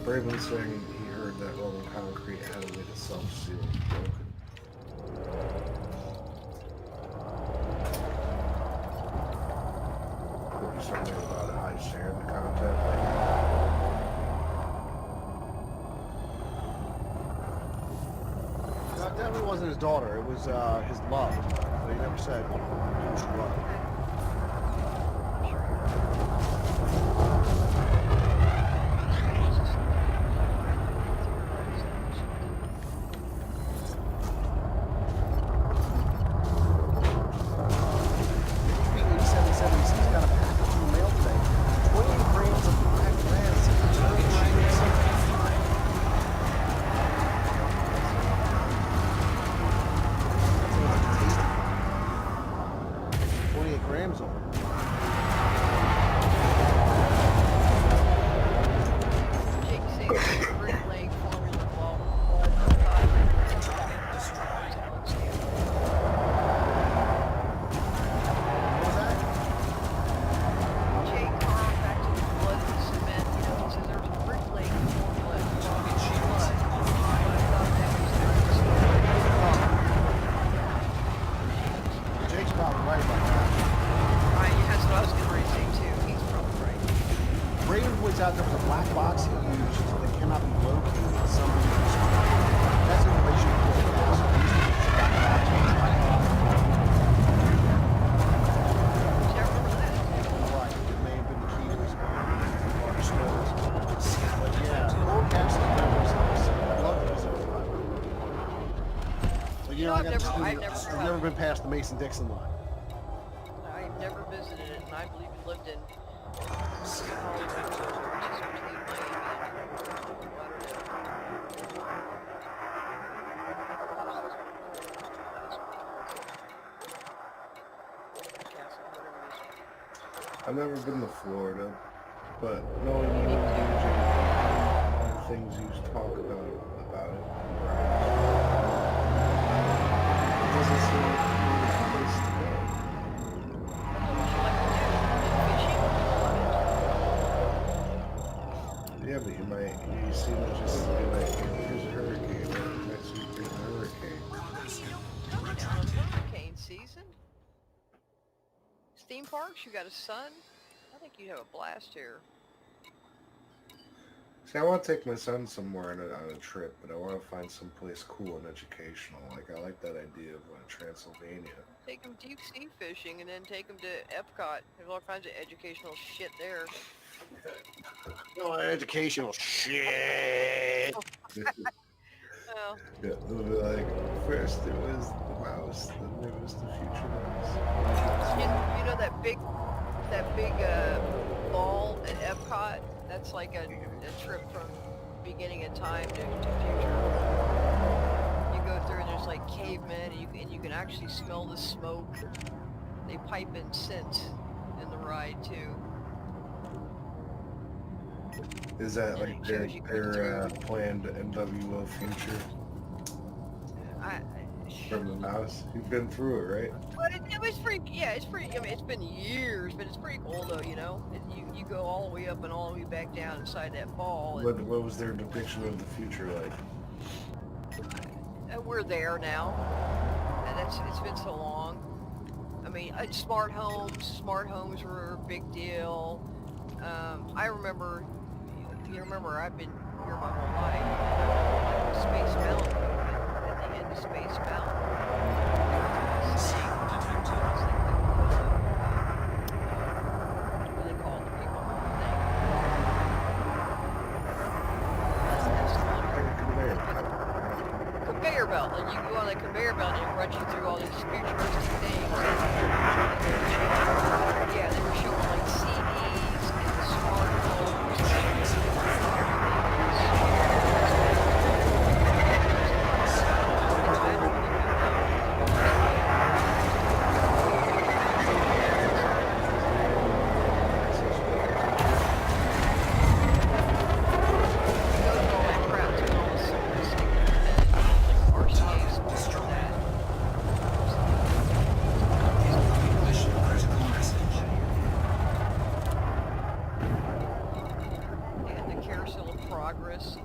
Braven saying he heard that Roman concrete had a way to self-seal broken. Something about a high sand content. That definitely wasn't his daughter. It was his love. But he never said who she was. Out there with a black box he used that cannot be located. Somebody You know, I got the studio. I've never been past the Mason-Dixon line. I've never visited it, and I believe you lived in Hollywood, which is between Miami and I've never been to Florida, but knowing you and the things you talk about it, it doesn't seem like a beautiful place to go. Yeah, but you seem to just be like, here's a hurricane, or next week there's a hurricane. hurricane season. Theme parks, you got a son? I think you'd have a blast here. See, I want to take my son somewhere on a trip, but I want to find someplace cool and educational. Like, I like that idea of Transylvania. Take him deep sea fishing and then take him to Epcot. There's all kinds of educational shit there. Oh, educational shit. Well, Yeah, they'll be like, first it was the mouse, then it was the future mouse. you know that big ball at Epcot? That's like a trip from beginning of time to future. You go through and there's like cavemen, and you can actually smell the smoke. They pipe in scent in the ride too. Is that like their planned NWO future from the mouse? You've been through it, right? But it was pretty, yeah, it's pretty, I mean, it's been years, but it's pretty cool though, you know? You go all the way up and all the way back down inside that ball. What was their depiction of the future like? We're there now, and it's been so long. I mean, smart homes were a big deal. I remember, I've been here my whole life. Space Mountain, at the end of Space Mountain. What do they call the people? Conveyor belt, and you go on the conveyor belt and it runs you through all these futuristic things. Yeah, they were showing like CDs and the smartphones.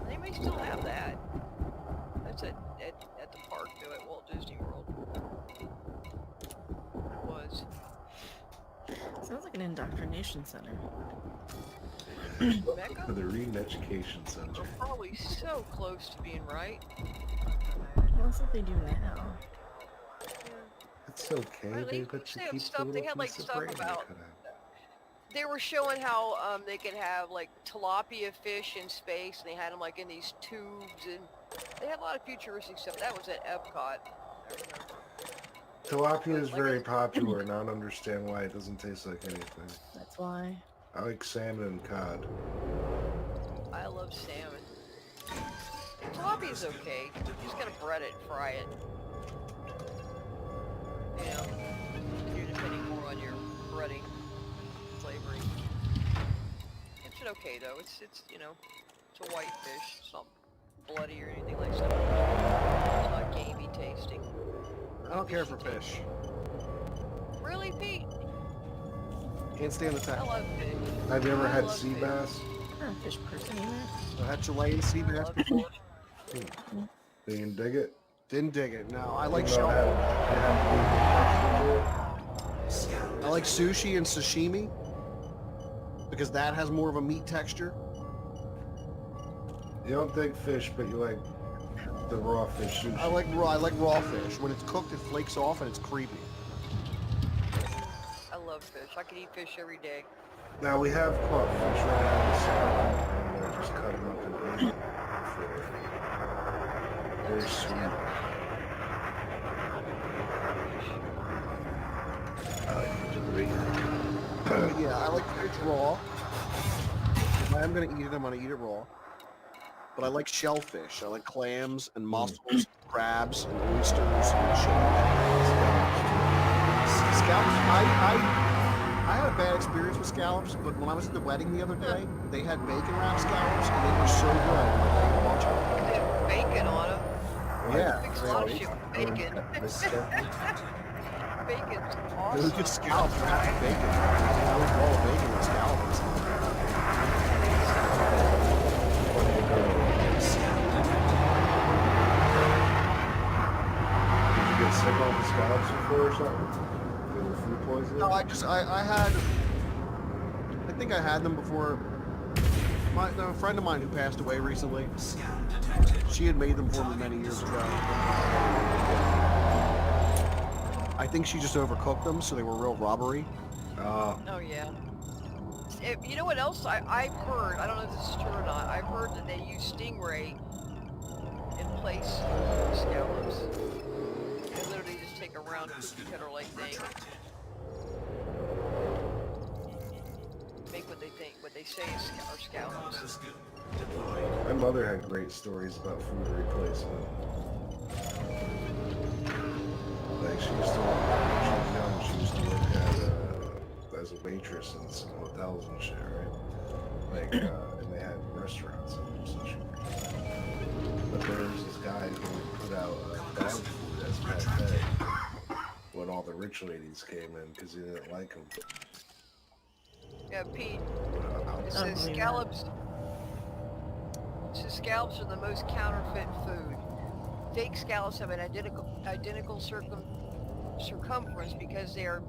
They may still have that. That's at the park though, at Walt Disney World. It was. Sounds like an indoctrination center. Mecca? For the Reed Education Center. We're probably so close to being right. Well, that's what they do now. It's okay. Well, They they let you have keep stuff. the They little had like piece of stuff brain they about. cut out. They were showing how they could have like tilapia fish in space, and they had them like in these tubes, and they had a lot of futuristic stuff. That was at Epcot. Tilapia is very popular, and I don't understand why it doesn't taste like anything. That's why. I like salmon and cod. I love salmon. Tilapia's okay. You just gotta bread it, fry it. You know, and you're depending more on your breading flavoring. It's okay though. It's you know, it's a white fish. It's not bloody or anything like that. It's not gamey tasting. I don't care for fish. Really, Pete? Can't stand the I texture. love fish. Have you ever I had love sea fish. bass? I'm not a fish person either. I had Chilean sea bass love before. fish. You can dig it? Didn't dig it. No, I like You know, shell. have I like sushi and sashimi because that has more of a meat texture. you don't dig fish, but you like the raw fish sushi. I like raw fish. When it's cooked, it flakes off and it's creepy. I love fish. I could eat fish every day. Now we have caught fish right out of the salmon, and they're just cut them up and eat it. Very sweet. raw. If I am gonna eat it, I'm gonna eat it raw. But I like shellfish. I like clams and mussels, crabs and oysters and scallops. I had a bad experience with scallops, but when I was at the wedding the other day, they had bacon wrapped scallops and they were so good. I ate a bunch of them. They have bacon on them. Yeah. Mix a lot of shit with bacon. Bacon's It awesome. was just scallops wrapped in bacon. I would call it bacon with scallops. Did you get sick off the scallops before or something? They were food poisoning? No, I think I had them before. A friend of mine who passed away recently, she had made them for me many years ago. I think she just overcooked them, so they were real rubbery. Oh yeah. You know what else I've heard? I don't know if this is true or not. I've heard that they use stingray in place of scallops. They literally just take a round cookie cutter like thing, make what they say are scallops. My mother had great stories about food replacement. Like she used to, when she was young, she used to work as a waitress in some hotels and shit, right? Like, and they had restaurants and such. But there was this guy who would put out dog food as pet pay when all the rich ladies came in because he didn't like them. Yeah, Pete. It says scallops. It says scallops are the most counterfeit food. Fake scallops have an identical circumference because they are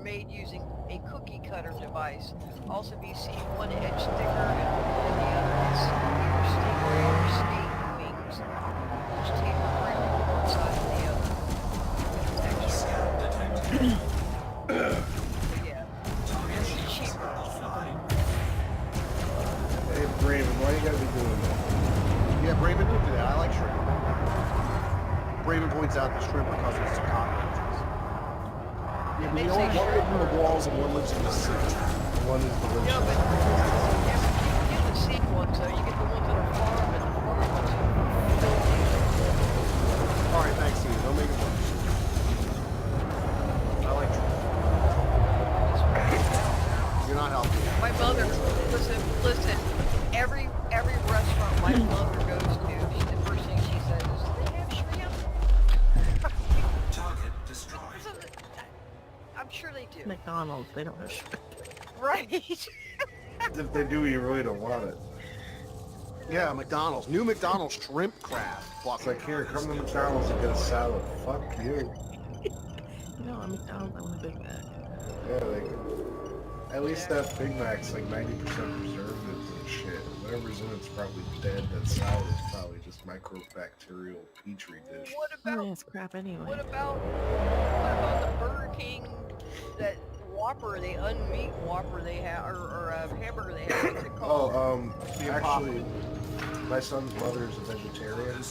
made using a cookie cutter device. Also, be seen one edge thicker than the other. It's either stingray or snake wings, which taper right on one side of the other. But yeah, it's cheaper. Hey, Braven, why you gotta be doing that? Yeah, Braven did do that. I like shrimp. Braven points out the shrimp because it's cockroaches. Yeah, but you know what? One lives in the walls and one lives in the sea. One is the rich Yeah, but you get the seed ones though. You get the ones that are farm and the farm ones are filthy. Alright, thanks, Steve. Don't make it worse. I like shrimp. You're not helping. My mother, listen. Every restaurant my mother goes to, the first thing she says is, "Do they have shrimp?" Target destroyed. I'm sure they do. McDonald's, they don't have shrimp. Right. If they do, you really don't want it. Yeah, McDonald's. New McDonald's shrimp crab. It's like, here, come to McDonald's and get a salad. Fuck you. No, at McDonald's, I want a Big Mac. Yeah, like, at least that Big Mac's like 90% preservatives and shit. Whatever's in it's probably dead. That salad is probably just microbacterial petri dish. What Oh, about yeah, it's crap anyway. what about the Burger King, that Whopper, the unmeat Whopper they have, or hamburger they have? What's it called? Oh, actually, my son's mother is a vegetarian, and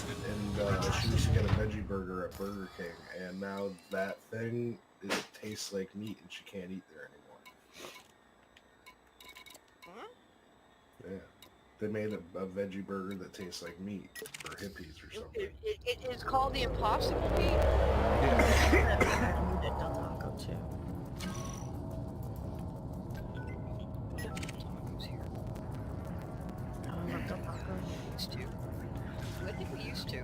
she used to get a veggie burger at Burger King, and now that thing, it tastes like meat, and she can't eat there anymore. Huh? Yeah. They made a veggie burger that tastes like meat for hippies or something. It's called the Impossible Pete. I need a Del Taco too. Tacos here. I love Del Taco. Used to. I think we used to.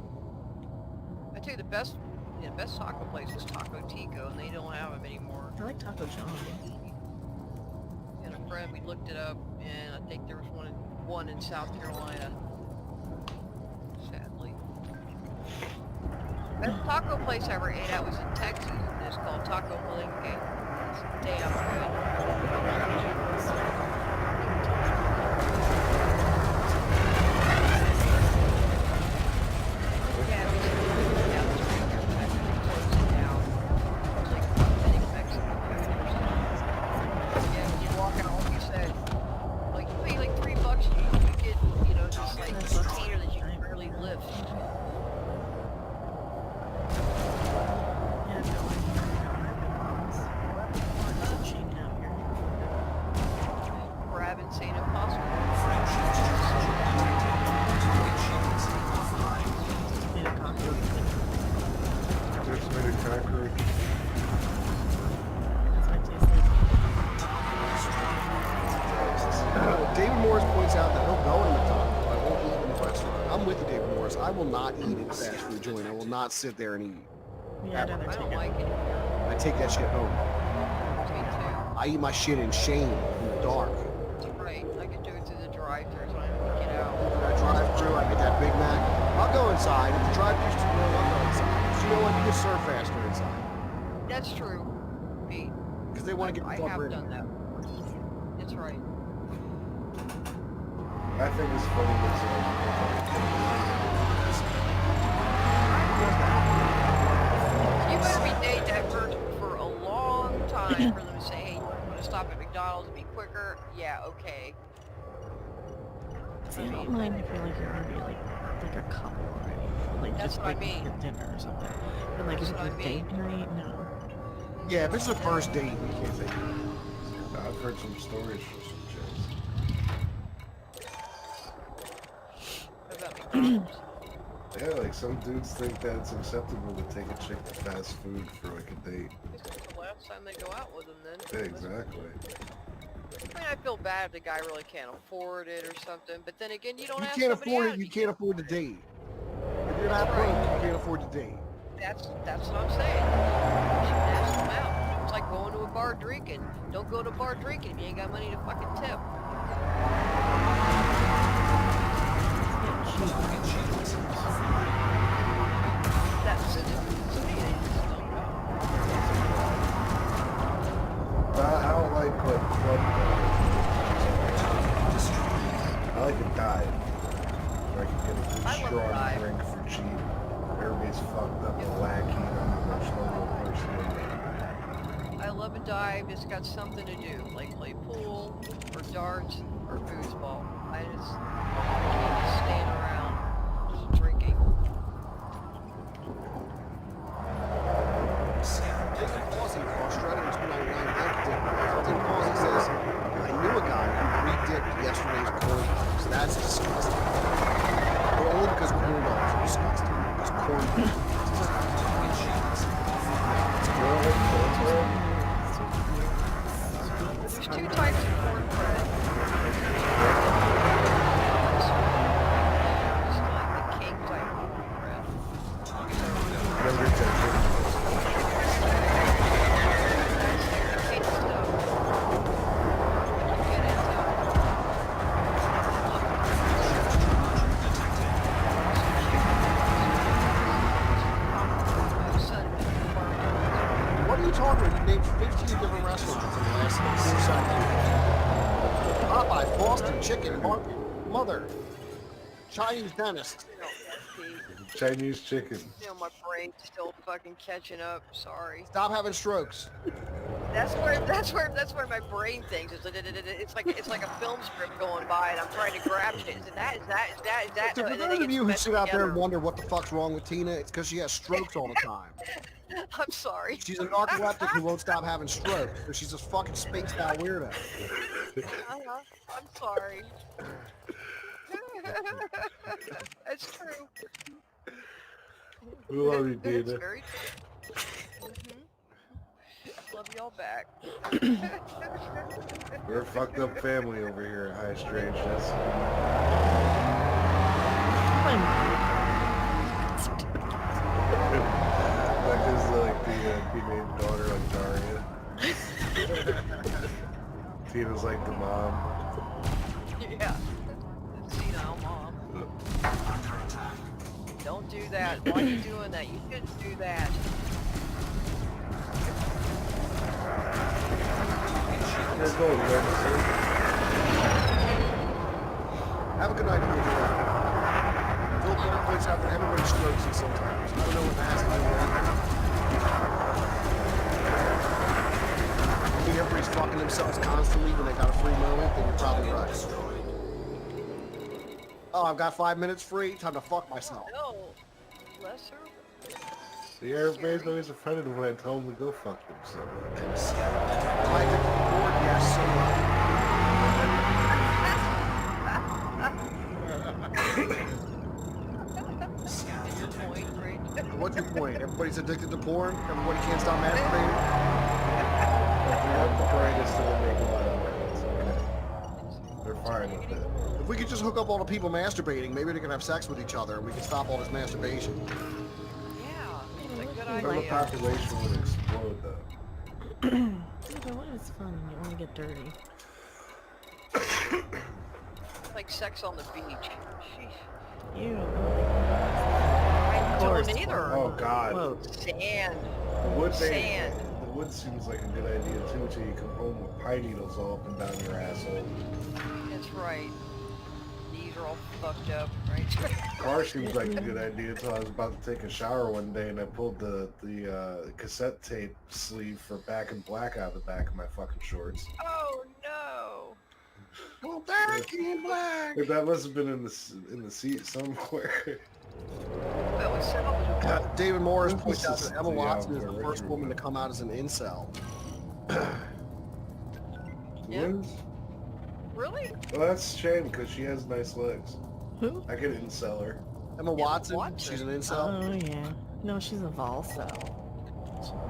I tell you, the best taco place was Taco Tico, and they don't have them anymore. I like Taco John. And a friend, we looked it up, and I think there was one in South Carolina. Sadly. Best taco place I ever ate at was in Texas, and it's called Taco Palenque. It's damn good. Yeah, we should down the street here, but I think they closed it down. It was like authentic Mexican food or something. Yeah, when you walk out, like you said, like you pay like $3, you get, just like a container that you can barely lift. Yeah, no, I cheating out here. I'm with you, David Morris. I will not eat at a fast food joint. I will not sit there and eat. Yeah, I'd rather I take don't it. like it here. I take that shit home. Me too. I eat my shit in shame in the dark. That's right. I can do it through the drive-thru, so I don't have to get out. I drive through, I get that Big Mac. I'll go inside. If the drive-thru's too low, I'll go inside. 'Cause you know what? You can serve faster inside. That's true, Pete. Because they want to get I the fuck have rid of done it. that. That's right. I think it's funny because You better be dating that person for a long time for them to say, hey, you want to stop at McDonald's and be quicker? Yeah, okay. See, I don't mind if you're like you're already like a couple already. Like That's just what I like mean. at dinner or something. But like That's if what I it's date mean. night, no. Yeah, if it's a first date, you can't take it. I've heard some stories from some chicks. What about McDonald's? Yeah, like some dudes think that it's acceptable to take a chick to fast food for like a date. This is the last time they go out with them then. Yeah, exactly. I mean, I feel bad if the guy really can't afford it or something, but then again, you don't You ask can't somebody afford out it, if you can't afford to date. If you're not That's broke, right. you can't afford to date. That's what I'm saying. You should ask them out. It's like going to a bar drinking. Don't go to a bar drinking if you ain't got money to fucking tip. That's the difference. So they just don't know. But I don't like club I like a dive. Where I can get a good I love a strong dive. drink for cheap. Everybody's fucked up and wacky and I'm a much normal person than me. I love a dive. It's got something to do, like play pool, or darts, or foosball. I can't just stand around just drinking. Jason Fawcett for Australia in 299. Thank you, Dick. Jason Fawcett says, I knew a guy who re-dipped yesterday's corn dogs. That's disgusting. But only because corn dogs are disgusting. Because corn dogs are disgusting. There's two types of cornbread. Just like the king type of cornbread. Never touch it. Hate stuff. You get it, my son did barbecue. What are you talking about? You named 15 different restaurants in the last 4 seconds. Popeye, Boston, Chicken, Mother, Chinese Dentist. You know, Pete. Chinese chicken. You know, my brain's still fucking catching up. Sorry. Stop having strokes. That's where my brain thinks. It's like a film script going by, and I'm trying to grab shit. Is that? So for and then those they of get you who smashed sit out there and together. wonder what the fuck's wrong with Tina, it's because she has strokes all the time. I'm sorry. She's a narcoleptic who won't stop having strokes, so she's a fucking spaced out weirdo. I'm sorry. That's true. We love you, That's Dana. very true. Love y'all back. We're a fucked up family over here at High Strangeness. That is like the named daughter like Daria. Tina's like the mom. Yeah. Senile mom. Don't do that. Why are you doing that? You shouldn't do that. Here's gold, you learn to surf. Have a good night, people. Phil Blair points out that everybody strokes it sometimes. I don't know what that has to do with it. I think everybody's fucking themselves constantly when they got a free moment, then you're probably right. Oh, I've got 5 minutes free. Time to fuck myself. No. Lesser. See, everybody's always offended when I tell them to go fuck themselves. Am I addicted to porn? Yes, so Your point, right? what's your point? Everybody's addicted to porn? Everybody can't stop masturbating? If you're not the brightest, it'll make a lot of money. It's okay. They're fine with it. If we could just hook up all the people masturbating, maybe they can have sex with each other and we can stop all this masturbation. Yeah, it's a good Then the idea. population would explode, though. Yeah, but what is fun when you only get dirty? Like sex on the beach. Sheesh. Ew. I Of course. don't either. Oh, God. Whoa. Sand. The wood Sand. The wood seems like a good idea, too, till you come home with pine needles all up and down your asshole. That's right. Knees are all fucked up, right? Car seems like a good idea until I was about to take a shower one day and I pulled the cassette tape sleeve for Back in Black out of the back of my fucking shorts. Oh no! Well, Back in Black. That must have been in the seat somewhere. That was salvageable. David Morris This points out is that Emma the, Watson is the original. first woman to come out as an incel. Yeah. Wins? Really? Well, that's a shame because she has nice legs. Who? I could incel her. Emma Watson, she's an incel. Oh, yeah. No, she's a Volso.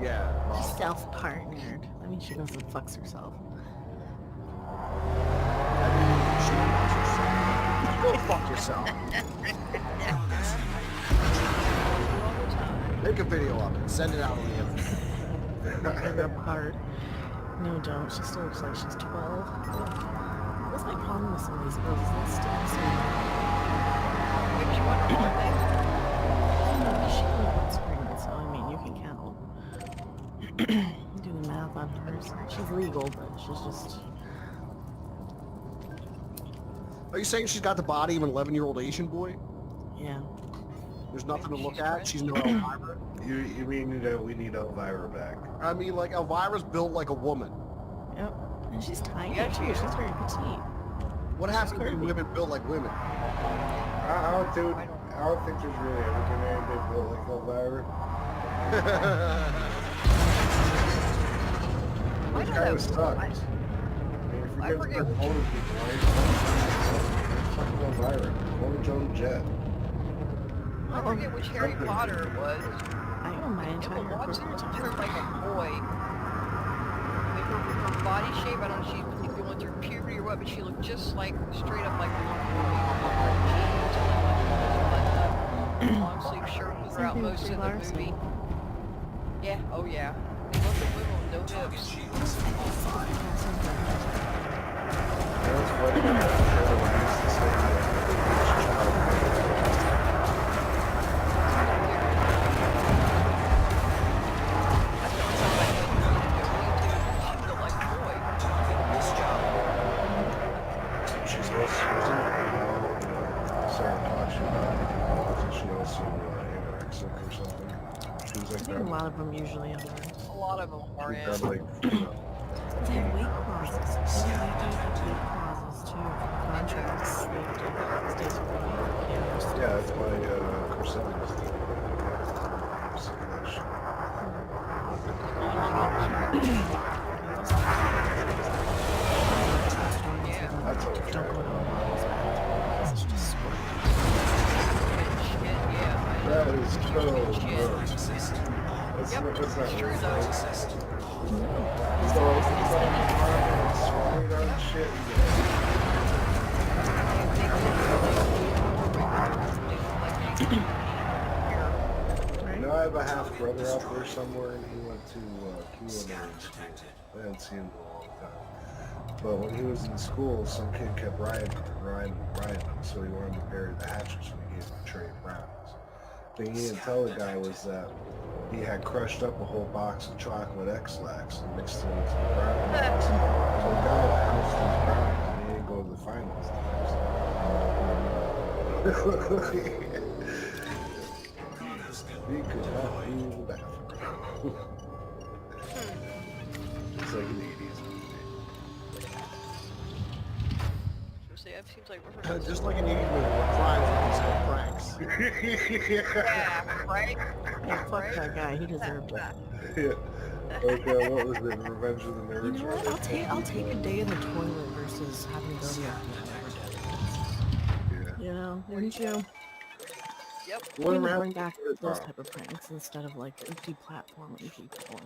Yeah. She's self-partnered. I mean, she goes and fucks herself. Go fuck yourself. Make a video of it. Send it out on the internet. Her apart. No, don't. She still looks like she's 12. What's my problem with some of these girls? Is they still so Makes you wonder what she can on screen, so I mean, you can count. Do the math on hers. She's legal, but she's just... Are you saying she's got the body of an 11-year-old Asian boy? Yeah. There's nothing to look at. She's no Elvira. You mean that we need Elvira back? I mean, like, Elvira's built like a woman. Yep. And she's tiny, Yeah, too. She's very petite. What happens when women built like women? I don't think there's really ever been anybody built like Elvira. Which I kind don't of know. sucks. I mean, if I you're forget gonna which- start holding people, right? Fucking Elvira. Hold your own jet. I forget which Harry Potter it was. I own my entire Emma Watson corporate turned like a boy. Like her body shape, I don't know if she's going through puberty or what, but she looked just like, straight up like a little boy. Jeans and like long sleeve shirt throughout Something most of Brie the Larson. movie. Yeah, oh yeah. They love the women with no hips. That's what it is. That's what sounds like what you need to do. She looked like a boy. She's also Sarah Caution. Wasn't she also anorexic or something? She was I like think a lot of them usually are. A lot of them are She in. got like, They have weight clauses. They have weight clauses too for contracts. They have to stay supported. yeah, that's why Corsetti was doing it. Sick of that shit. Yeah. That's Don't okay. go to a model's bathroom. It's just sport. Yeah. That is so Shit. gross. That's Yep, not, that's not it's true really though. nice. So, it's swallowing on shit. You know, I have a half brother out there somewhere, and he went to culinary school. I hadn't seen him in a long time. But when he was in school, some kid kept riding him, so he wanted to bury the hatchet, so he gave him a tray of brownies. The thing he didn't tell the guy was that he had crushed up a whole box of chocolate X-Lax and mixed it into the brownies. So the guy housed these brownies, and he didn't go to the finals the next day. He could not leave the bathroom. It's like an 80s movie. See, that seems like we're Just like an 80s movie where crimes are considered pranks. yeah, right? Yeah, fuck that guy. He deserved it. Yeah. Like, what was it? Revenge of the You Nerds? know what? I'll take a day in the toilet versus having to go to the Yeah. You know, wouldn't you? Yep. We What need to around- bring back those type of pranks instead of like empty platforming people.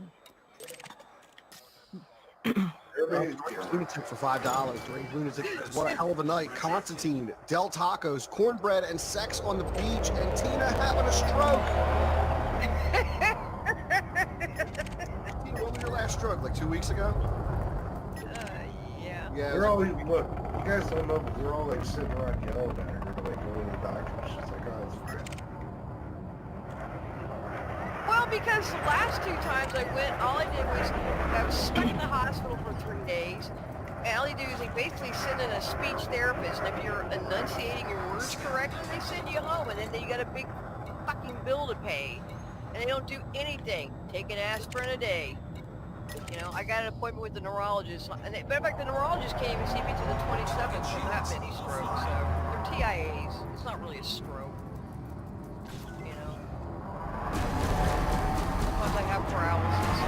There Lunatic for $5. Deranged Lunatic. What a hell of a night. Constantine, Del Tacos, cornbread, and sex on the beach, and Tina having a stroke. Tina, when was your last stroke? Like 2 weeks ago? Yeah. Yeah. We're all, look, you guys don't know, but we're all like sitting around yelling at her to like go to the doctor. She's like, oh, it's fine. Well, because the last 2 times I went, all I did was, I was stuck in the hospital for 3 days, and all they do is they basically send in a speech therapist, and if you're enunciating your words correctly, they send you home, and then you got a big fucking bill to pay, and they don't do anything. Take an aspirin a day. You know, I got an appointment with the neurologist, and matter of fact, the neurologist can't even see me to the 27th from that many strokes, so they're TIAs. It's not really a stroke. You know? Sometimes I have paralysis.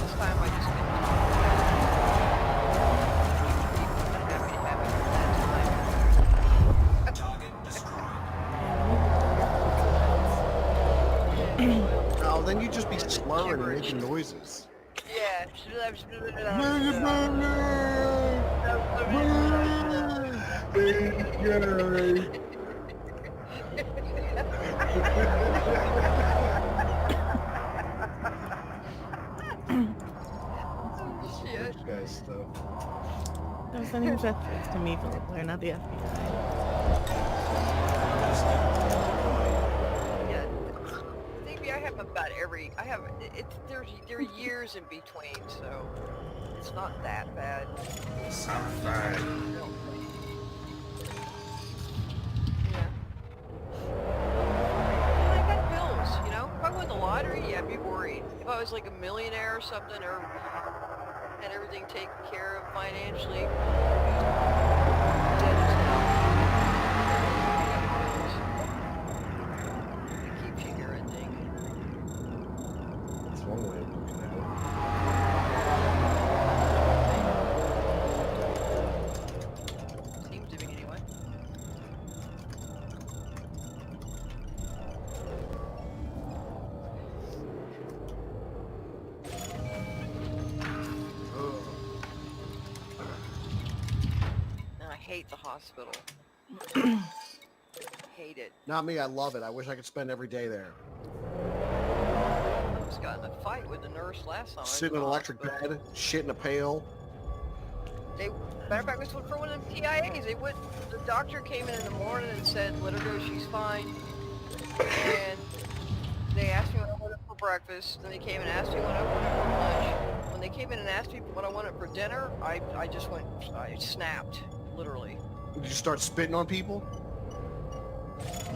This time I just get I'm happy to have it that time. Oh, then you just be slurring and making noises. Yeah. Shit. This guy's stuff. They're sending veterans to me, Philip Blair, not the FBI. Yeah. Maybe I have about every. I have. There are years in between, so it's not that bad. I'm fine. Yeah. I got bills, you know? If I won the lottery, yeah, I'd be worried. If I was like a millionaire or something, or had everything taken care of financially, it keeps you here, I think. That's one way of looking at it. Seems to be anyway. And I hate the hospital. Hate it. Not me, I love it. I wish I could spend every day there. I almost got in a fight with the nurse last time. I was Sit in an the electric hospital. bed, shit in a pail. Matter of fact, this was for one of them TIAs. The doctor came in the morning and said, let her go, she's fine. And they asked me what I wanted for breakfast. Then they came and asked me what I wanted for lunch. When they came in and asked me what I wanted for dinner, I snapped, literally. Did you start spitting on people?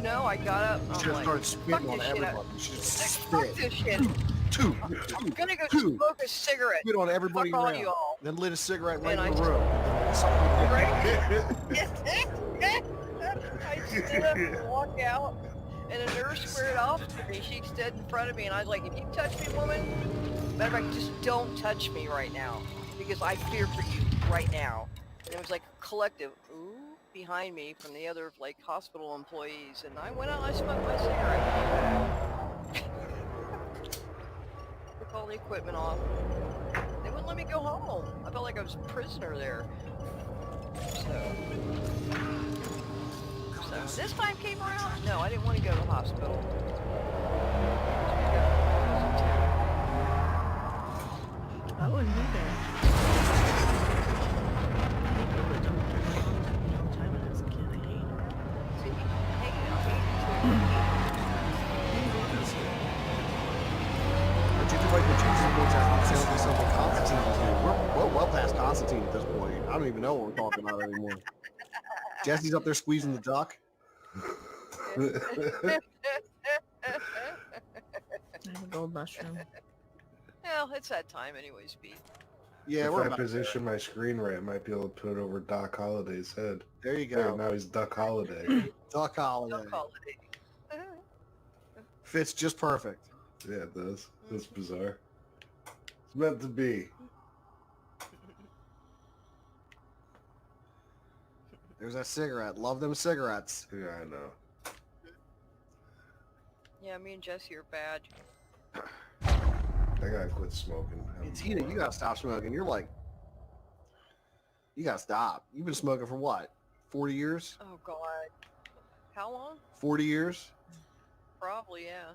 No, I got up. You I'm should have like, started fuck spitting on this shit. everybody. You should Fuck spit. this shit. Two. I'm gonna go Two. smoke a cigarette. Spit on everybody Fuck all around. you all. Then lit a cigarette right And in the I- room. I stood up and walked out, and a nurse squared off with me. She stood in front of me, and I was like, if you touch me, woman, matter of fact, just don't touch me right now, because I fear for you right now. And it was like a collective, ooh, behind me from the other, like, hospital employees, and I went out and I smoked my cigarette. Took all the equipment off. They wouldn't let me go home. I felt like I was a prisoner there. So this time came around, no, I didn't want to go to the hospital. I wouldn't either. Time as a kid, I hate it. See, I hate it But you do like the Jesus boys have to do something Constantine was doing. We're well past Constantine at this point. I don't even know what we're talking about anymore. Jesse's up there squeezing the duck. I have a gold mushroom. Well, it's that time anyways, Pete. Yeah, if we're I about position my screen right, I might be able to put it over Doc Holliday's head. there. You There, go. now he's Duck Holiday. Duck holiday. Don't call it. Fits just perfect. Yeah, it does. That's bizarre. It's meant to be. There's that cigarette. Love them cigarettes. Yeah, I know. Yeah, me and Jesse are bad. I gotta quit smoking. Hey, Tina, you gotta stop smoking. You're like, you gotta stop. You've been smoking for what? 40 years? Oh God. How long? 40 years? Probably, yeah.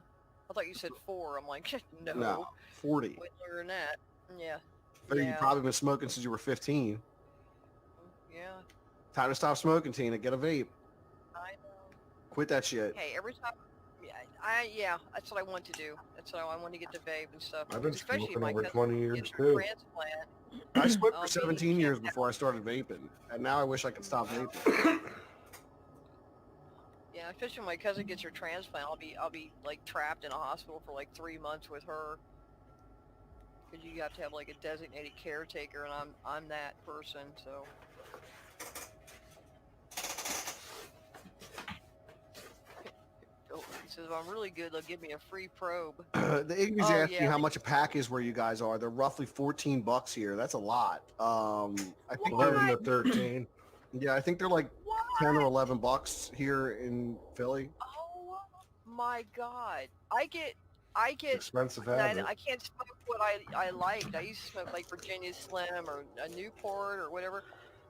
I thought you said 4. I'm like, no. No, 40. Way longer than that. Yeah. I figure Yeah. you've probably been smoking since you were 15. Yeah. Time to stop smoking, Tina. Get a vape. I know. Quit that shit. Hey, every time. Yeah, that's what I want to do. That's what I want to get to vape and stuff. I've been Especially smoking my over cousin 20 years gets her too. transplant. I smoked Oh, for man, 17 you years can't- before I started vaping, and now I wish I could stop vaping. Yeah, especially when my cousin gets her transplant, I'll be like trapped in a hospital for like 3 months with her. Because you have to have like a designated caretaker, and I'm that person, so. He says, if I'm really good, they'll give me a free probe. The Iggy's Oh, asking yeah. how much a pack is where you guys are. They're roughly $14 here. That's a lot. I think What? 11 to 13. yeah, I think they're like What? 10 or $11 here in Philly. Oh my God! I get. Expensive And habit. I can't smoke what I liked. I used to smoke like Virginia Slim or a Newport or whatever.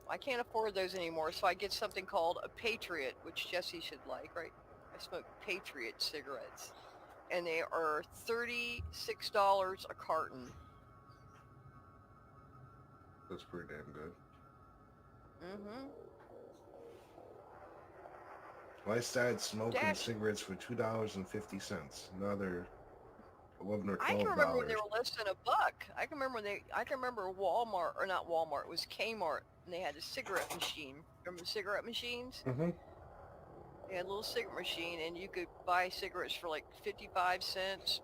I can't afford those anymore, so I get something called a Patriot, which Jesse should like, right? I smoke Patriot cigarettes, and they are $36 a carton. That's pretty damn good. Mm-hmm. Well, I started smoking Dash. cigarettes for $2.50. Another 11 or $12. I can remember when they were less than $1. I can remember Walmart, or not Walmart, it was Kmart, and they had a cigarette machine. Remember the cigarette machines? Mm-hmm. They had a little cigarette machine, and you could buy cigarettes for like 55 cents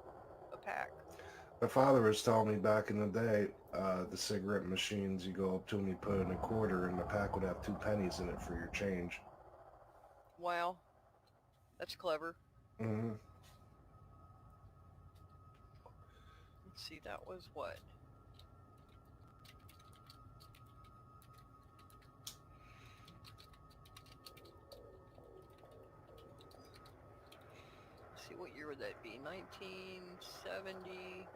a pack. My father was telling me back in the day, the cigarette machines, you go up to them, you put in a quarter, and the pack would have 2 pennies in it for your change. Wow. That's clever. Mm-hmm. Let's see, that was what? Let's see, what year would that be? 1978.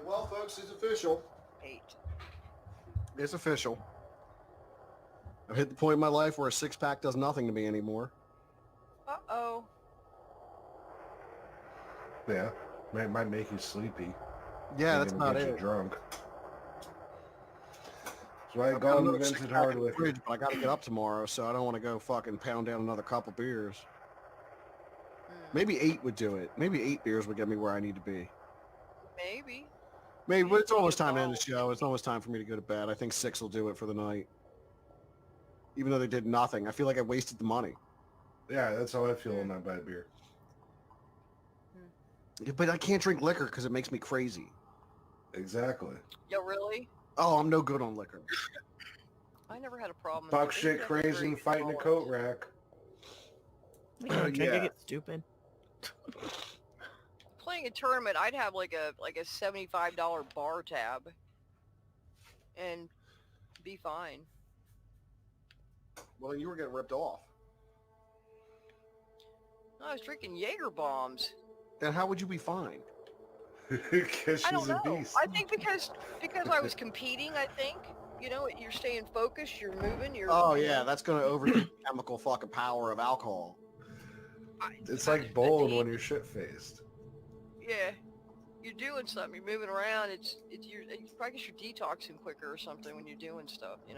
Well, folks, it's official. It's official. I've hit the point in my life where a six-pack does nothing to me anymore. Uh-oh. Yeah. Might make you sleepy. Yeah, Ain't that's gonna about get you it. drunk. So I I've got go and another invented six-pack in the hardware. fridge, but I got to get up tomorrow, so I don't want to go fucking pound down another couple beers. Maybe 8 would do it. Maybe 8 beers would get me where I need to be. Maybe. Maybe, but it's almost time to end the show. It's almost time for me to go to bed. I think 6 will do it for the night. Even though they did nothing. I feel like I wasted the money. Yeah, that's how I feel when I buy beer. Yeah, but I can't drink liquor because it makes me crazy. Exactly. Yo, really? Oh, I'm no good on liquor. I never had a problem. Talk with it. shit It's never crazy very and fight in a good coat rack. When you drink, I Yeah. get stupid. Playing a tournament, I'd have like a $75 bar tab, and be fine. Well, then you were getting ripped off. I was drinking Jaeger bombs. Then how would you be fine? Because I don't she's a know. beast. I think because I was competing. I think you're staying focused. You're moving. Oh, yeah, that's going to overdo the chemical fucking power of alcohol. It's like bowling when you're shit-faced. Yeah, you're doing something. You're moving around. It's I guess you're detoxing quicker or something when you're doing stuff. Your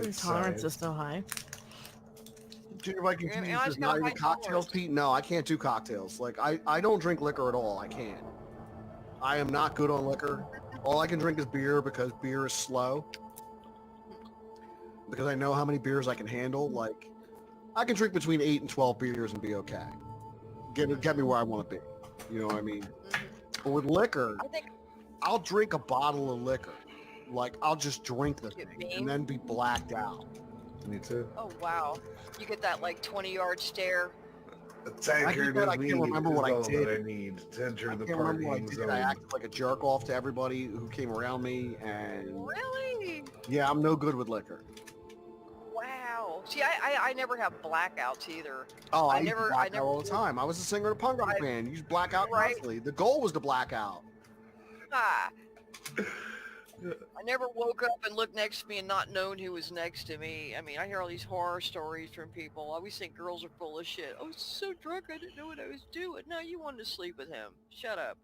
It's tolerance science. is so high. Junior Viking Yeah, I mean, Cheese I is just got not even high cocktails, tolerance. Pete. No, I can't do cocktails. Like, I don't drink liquor at all. I can't. I am not good on liquor. All I can drink is beer because beer is slow. Because I know how many beers I can handle. Like, I can drink between 8 and 12 beers and be okay. Get me where I want to be. You know what I mean? But with liquor, I think I'll drink a bottle of liquor. Like, I'll just drink the Get thing mean? and then be blacked out. Me too. Oh wow, you get that like 20-yard stare. A tankard I of can't weed remember is what I all did. that I need to enter I the can't remember what I partying did. zone. I acted like a jerk off to everybody who came around me, and Really? yeah, I'm no good with liquor. Wow. See, I never have blackouts either. Oh, I I used to never- black I out never- all the time. I was a singer in a punk rock I- band. You used to black out Right. constantly. The goal was to black out. Ah. I never woke up and looked next to me and not known who was next to me. I mean, I hear all these horror stories from people. I always think girls are full of shit. I was so drunk I didn't know what I was doing. No, you wanted to sleep with him. Shut up.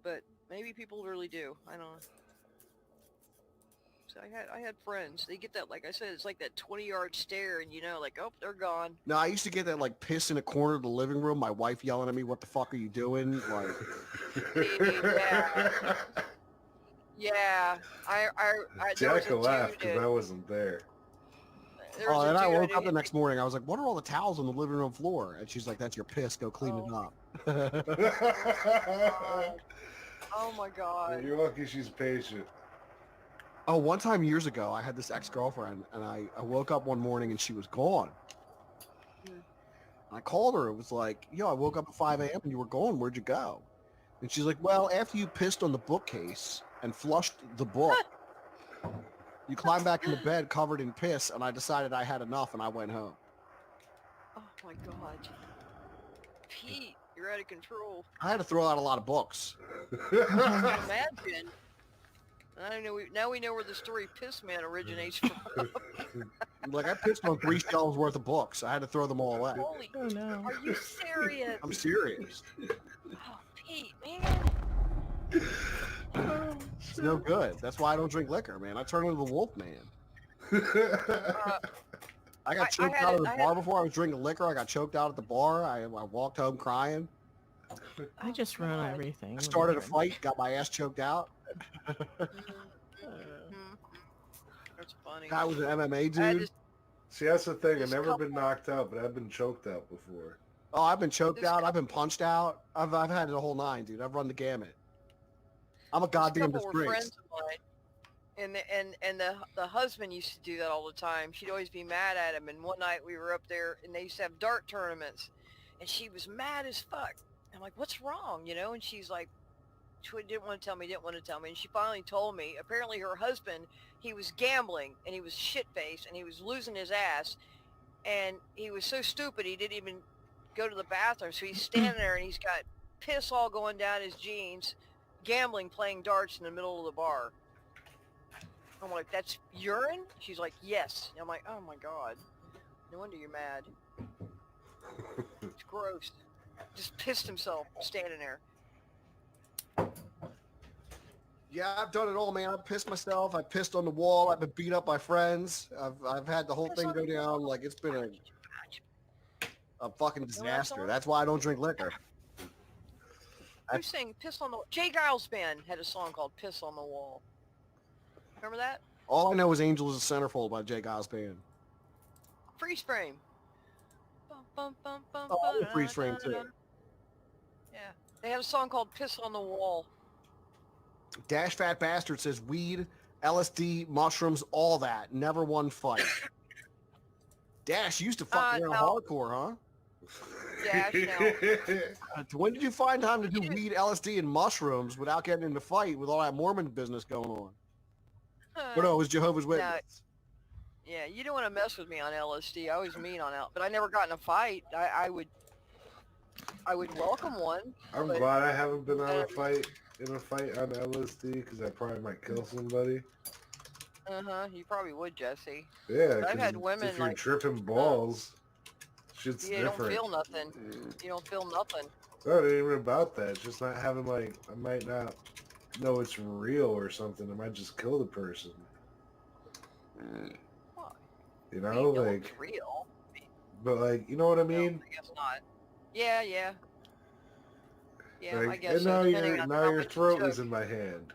But maybe people really do. I don't know. So I had friends. They get that, like I said, it's like that 20-yard stare, and you know, like, oh, they're gone. No, I used to get that like piss in a corner of the living room. My wife yelling at me, "What the fuck are you doing?" Like, Yeah. Yeah. I there was Jack a laughed dude because that- I wasn't there. there was oh, a and I dude woke up knew- the next morning. I was like, "What are all the towels on the living room floor?" And she's like, "That's your piss. Go clean it up." Oh my god. You're lucky she's patient. Oh, one time years ago, I had this ex-girlfriend, and I woke up one morning and she was gone. Hmm. I called her. It was like, yo, I woke up at 5 a.m. and you were gone. Where'd you go? And she's like, well, after you pissed on the bookcase and flushed the book, you climbed back into bed covered in piss, and I decided I had enough, and I went home. Oh my god. Pete, you're out of control. I had to throw out a lot of books. Imagine. I know. Now we know where the story "Piss Man" originates from. Like, I pissed on 3 shelves worth of books. I had to throw them all away. Holy! Oh no. Are you serious? I'm serious. Oh, Pete, man. It's no good. That's why I don't drink liquor, man. I turn into the wolf man. I got choked had out of it- the I bar before I was drinking liquor. I got choked out at the bar. I walked home crying. I just run God. everything. I started a fight, got my ass choked out. Mhm. That's funny. Guy was an MMA I had dude. this- See, that's the thing. I've This never been couple- knocked out, but I've been choked out before. Oh, I've been choked this out. guy- I've been punched out. I've had the whole 9, dude. I've run the gamut. I'm a this goddamn couple were disgrace. friends of mine, and the husband used to do that all the time. She'd always be mad at him. And one night we were up there, and they used to have dart tournaments, and she was mad as fuck. I'm like, what's wrong, you know? And she's like, she didn't want to tell me, and she finally told me. Apparently her husband, he was gambling, and he was shit-faced, and he was losing his ass, and he was so stupid he didn't even go to the bathroom. So he's standing there, and he's got piss all going down his jeans, gambling, playing darts in the middle of the bar. I'm like, that's urine? She's like, yes. I'm like, oh my god. No wonder you're mad. It's gross. Just pissed himself standing there. Yeah, I've done it all, man. I've pissed myself. I pissed on the wall. I've been beat up by friends. I've had the whole Piss thing on go the down. wall. Like, it's been a fucking that's disaster. all? That's why I don't drink liquor. Who's saying piss on the wall? Jay Giles Band had a song called Piss on the Wall. Remember that? All I know is Angels is a Centerfold by Jay Giles Band. Freeze frame. Bum, bum, bum, bum, Oh, I know ba-da, Freeze Frame, da-da. too. Yeah. They had a song called Piss on the Wall. Dash Fat Bastard says weed, LSD, mushrooms, all that. Never one fight. Dash, you used to fuck around no. hardcore, huh? Dash now. When did you find time to do weed, LSD, and mushrooms without getting in a fight with all that Mormon business going on? Or no, it was Jehovah's Witness. Yeah, you don't want to mess with me on LSD. I was mean on but I never got in a fight. I would welcome one. I'm But- glad I haven't been in a fight on LSD because I probably might kill somebody. You probably would, Jesse. Yeah, I've 'cause had women if you're like tripping balls, shit's you don't different. feel nothing. You don't feel nothing. Not even about that. It's just not having like I might not know it's real or something. I might just kill the person. Well, You you know, know like, it's real. but like, you know what I No, mean? I guess not. Yeah, yeah. Yeah, Like, I guess and so. now Depending your on now how your much you throat took. is in my hand.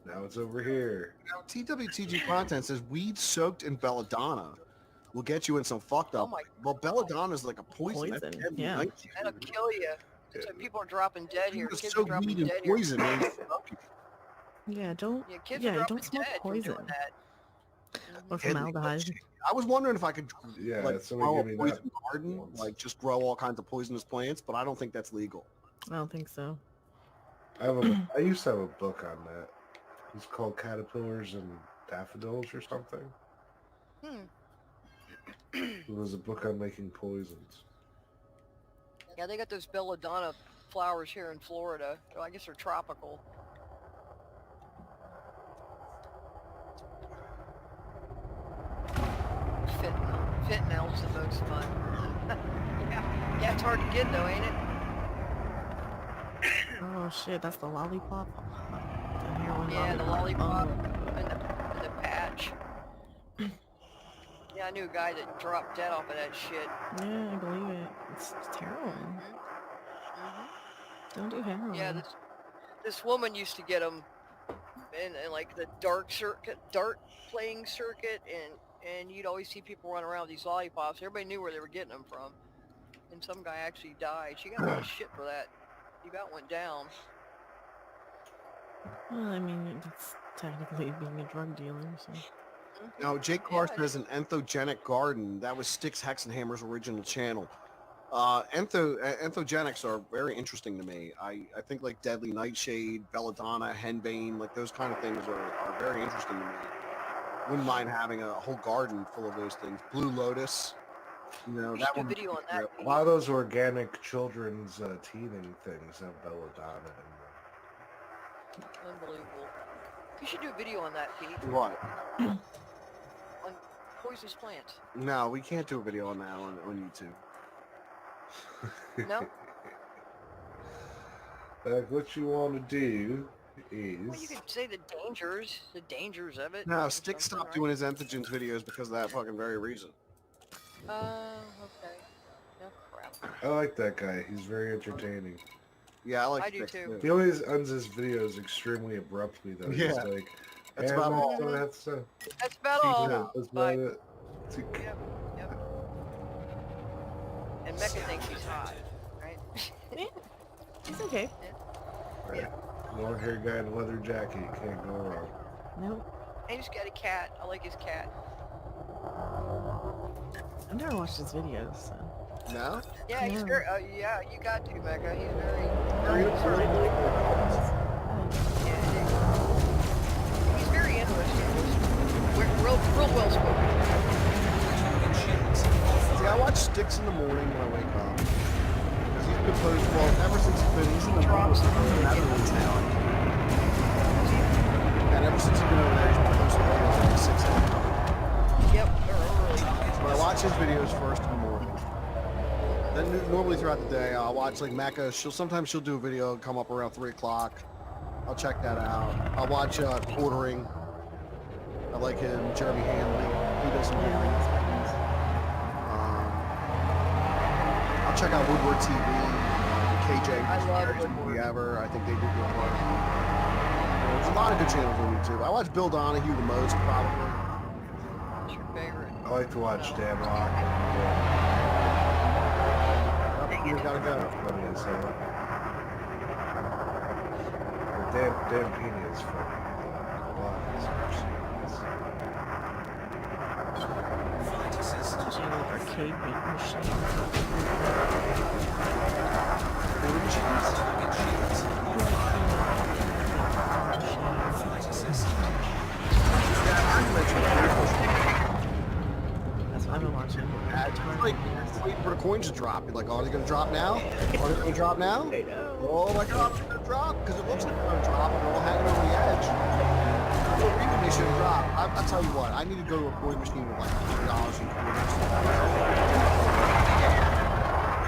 Now it's over here. TWTG content says weed soaked in belladonna will get you in some fucked Oh up. my Well, belladonna is like a poison. That's Poison, deadly yeah. nightshade. That'll kill you. So people are dropping dead here. People Kids are soak dropping weed in dead here. poison, man. Yeah, don't. Yeah, kids are Yeah, dropping don't smoke dead from doing poison that. or Deadly formaldehyde. nightshade. I was wondering if I could Yeah, like somebody grow a give me poison that garden, once. like just grow all kinds of poisonous plants, but I don't think that's legal. I don't think so. I used to have a book on that. It's called Caterpillars and Daffodils or something. Hmm. It was a book on making poisons. Yeah, they got those belladonna flowers here in Florida. Well, I guess they're tropical. Fentanyl's the most fun. Yeah, it's hard to get though, ain't it? Oh shit, that's the lollipop? The heroin Yeah, the lollipop. lollipop and the patch. Yeah, I knew a guy that dropped dead off of that shit. Yeah, I believe it. It's heroin. Don't do heroin. Yeah, this woman used to get them in like the dart playing circuit, and you'd always see people run around with these lollipops. Everybody knew where they were getting them from. And some guy actually died. She got a lot of shit for that. He went down. Well, I mean, that's technically being a drug dealer, so... Now, Jake Carson has an enthogenic garden. That was Styx Hexenhammer's original channel. Enthogenics are very interesting to me. I think like Deadly Nightshade, Belladonna, Henbane, like those kind of things are very interesting to me. Wouldn't mind having a whole garden full of those things. Blue Lotus, you know, We that should do a one. video on that. A lot of those organic children's teething things have belladonna in them. Unbelievable. You should do a video on that, Pete. What? On poisonous plants. No, we can't do a video on that on YouTube. No? Like, what you want to do is... Well, you could say the dangers of it. No, or Styx something, stopped right? doing his Enthogens videos because of that fucking very reason. Okay. No crap. I like that guy. He's very entertaining. Yeah, I like I do Styx too. He always ends his videos extremely abruptly, though. He's Yeah. like, That's "And about all." That's That's about all. that's Bye. about it. Yep. And Mecca thinks he's hot, right? It's okay. Right. Long hair guy in a leather jacket. You can't go wrong. Nope. And he's got a cat. I like his cat. I've never watched his videos, so... No? Yeah, he's Yeah. very. Yeah, you got to, Mecca. He's very. Very He's very interesting. Real well spoken. See, I watch Styx in the morning when I wake up. Because he's been posting, well, ever since he's in the Netherlands now. And ever since he's been over there, he's been posting videos at like 6 a.m. Yep, they're early. So I watch his videos first in the morning. Then normally throughout the day, I'll watch like Mecca. Sometimes she'll do a video, come up around 3 o'clock. I'll check that out. I'll watch Quartering. I like him. Jeremy Hanley. He does some quartering. I'll check out Woodward TV. KJ. I love Scariest Woodward. movie ever. I think they do good work. There's a lot of good channels on YouTube. I watch Bill Donahue the most, probably. What's your favorite? I like to watch Dan Rock. You gotta go. Funny as hell. Dan Pena is funny. A lot of his Especially like arcade machines. That's what I've been watching. It's like waiting for the coins to drop. You're like, are they gonna drop now? Are they gonna drop now? Oh my god, they're gonna drop because it looks like they're gonna drop and they're all hanging over the edge. For a reason they shouldn't drop. I'll tell you what, I need to go to a coin machine with like $100 in quarters.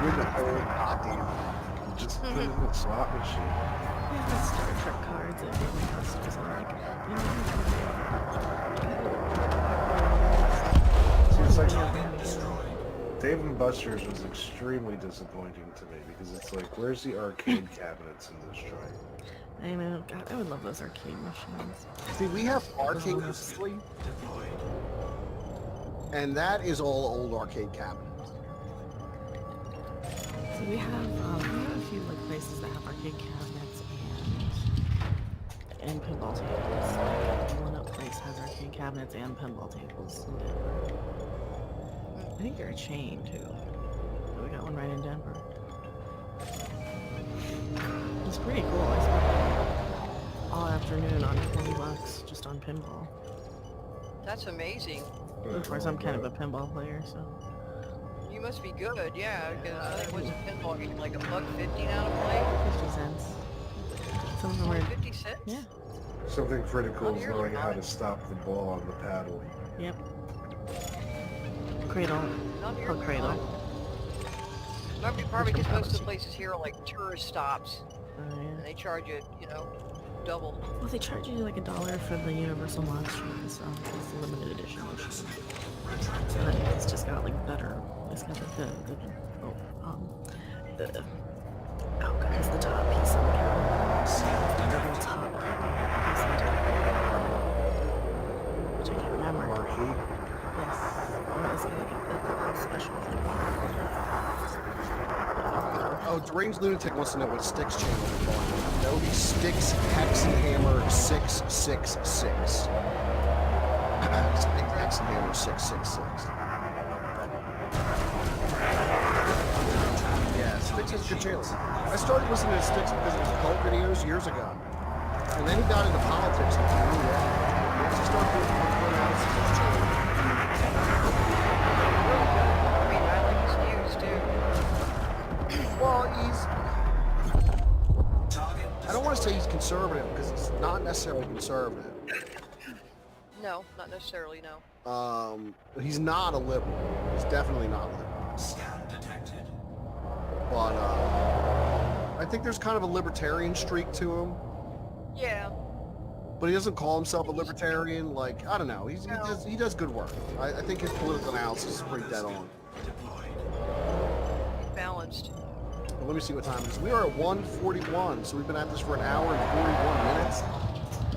Win the whole goddamn. Just put it in the slot machine. Yeah, the Star Trek cards at Disney customers. I'm like, See, it's like Dave and Buster's was extremely disappointing to me because it's like, where's the arcade cabinets in this joint? I know. God, I would love those arcade machines. See, we have arcade history, and that is all old arcade cabinets. So we have a few like places that have arcade cabinets and pinball tables. Like, the One Up place has arcade cabinets and pinball tables in Denver. I think they're a chain too. We got one right in Denver. It's pretty cool. I spent all afternoon on $20 just on pinball. That's amazing. Of course, I'm kind of a pinball player, so. You must be good, yeah, because I think what's a pinball game, like $1.50 now to play? 50 cents. Some of them are, 50 cents? yeah. Something critical Oh, is you're knowing how right. to stop the ball on the paddle. Yep. Cradle. Not here. Oh, cradle. Probably because most of the places here are like tourist stops, Oh, yeah. and they charge you, you know, double. Well, they charge you like $1 for the Universal Monsters, so it's a limited edition machine. And then it's just got like better. It's got the oh god, it's the top piece of the camera. The double top piece of the camera, which I can't remember. Marquee. Yes. Or is it like a special thing? Oh, Deranged Lunatic wants to know what Styx channel we're calling it. That would be Styx Hexenhammer 666. Styx Hexenhammer 666. Yeah, Styx is a good channel. I started listening to Styx because of his cult videos years ago. And then he got into politics and threw it out. He actually started doing hardcore analysis of his channel. I mean, I like his views too. Well, I don't want to say he's conservative because he's not necessarily conservative. No, not necessarily, no. He's not a liberal. He's definitely not a liberal. Scan detected. But I think there's kind of a libertarian streak to him. Yeah. But he doesn't call himself a libertarian. Like, I don't know. No. He does good work. I think his political analysis is pretty dead on. He's balanced. But let me see what time it is. We are at 1:41, so we've been at this for an hour and 41 minutes.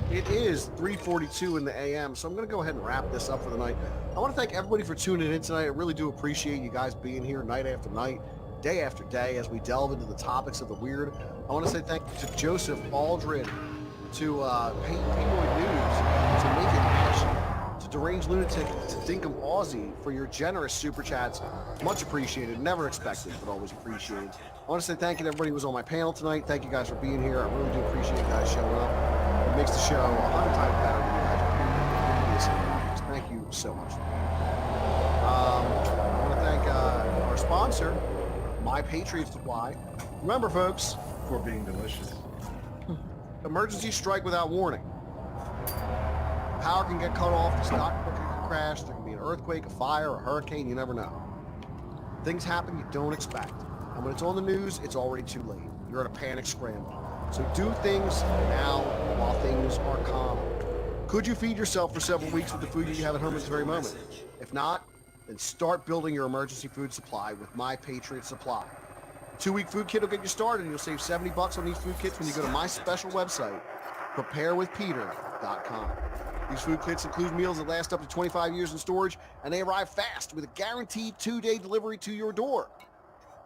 It is 3:42 in the AM, so I'm going to go ahead and wrap this up for the night. I want to thank everybody for tuning in tonight. I really do appreciate you guys being here night after night, day after day, as we delve into the topics of the weird. I want to say thank you to Joseph Aldred, to Payboy News, to Naked Ash, to Deranged Lunatic, to Dinkum Aussie for your generous super chats. Much appreciated. Never expected, but always appreciated. I want to say thank you to everybody who was on my panel tonight. Thank you guys for being here. I really do appreciate you guys showing up. It makes the show 100 times better when you guys are previous. Thank you so much. I want to thank our sponsor, My Patriot Supply. Remember, folks, For being delicious. emergency strike without warning. Power can get cut off, the stock market can crash, there can be an earthquake, a fire, a hurricane, you never know. Things happen you don't expect. And when it's on the news, it's already too late. You're in a panic scramble. So do things now while things are calm. Could you feed yourself for several weeks with the food you have at home at this very moment? If not, then start building your emergency food supply with My Patriot Supply. 2-week food kit will get you started, and you'll save $70 on these food kits when you go to my special website, preparewithpeter.com. These food kits include meals that last up to 25 years in storage, and they arrive fast with a guaranteed 2-day delivery to your door.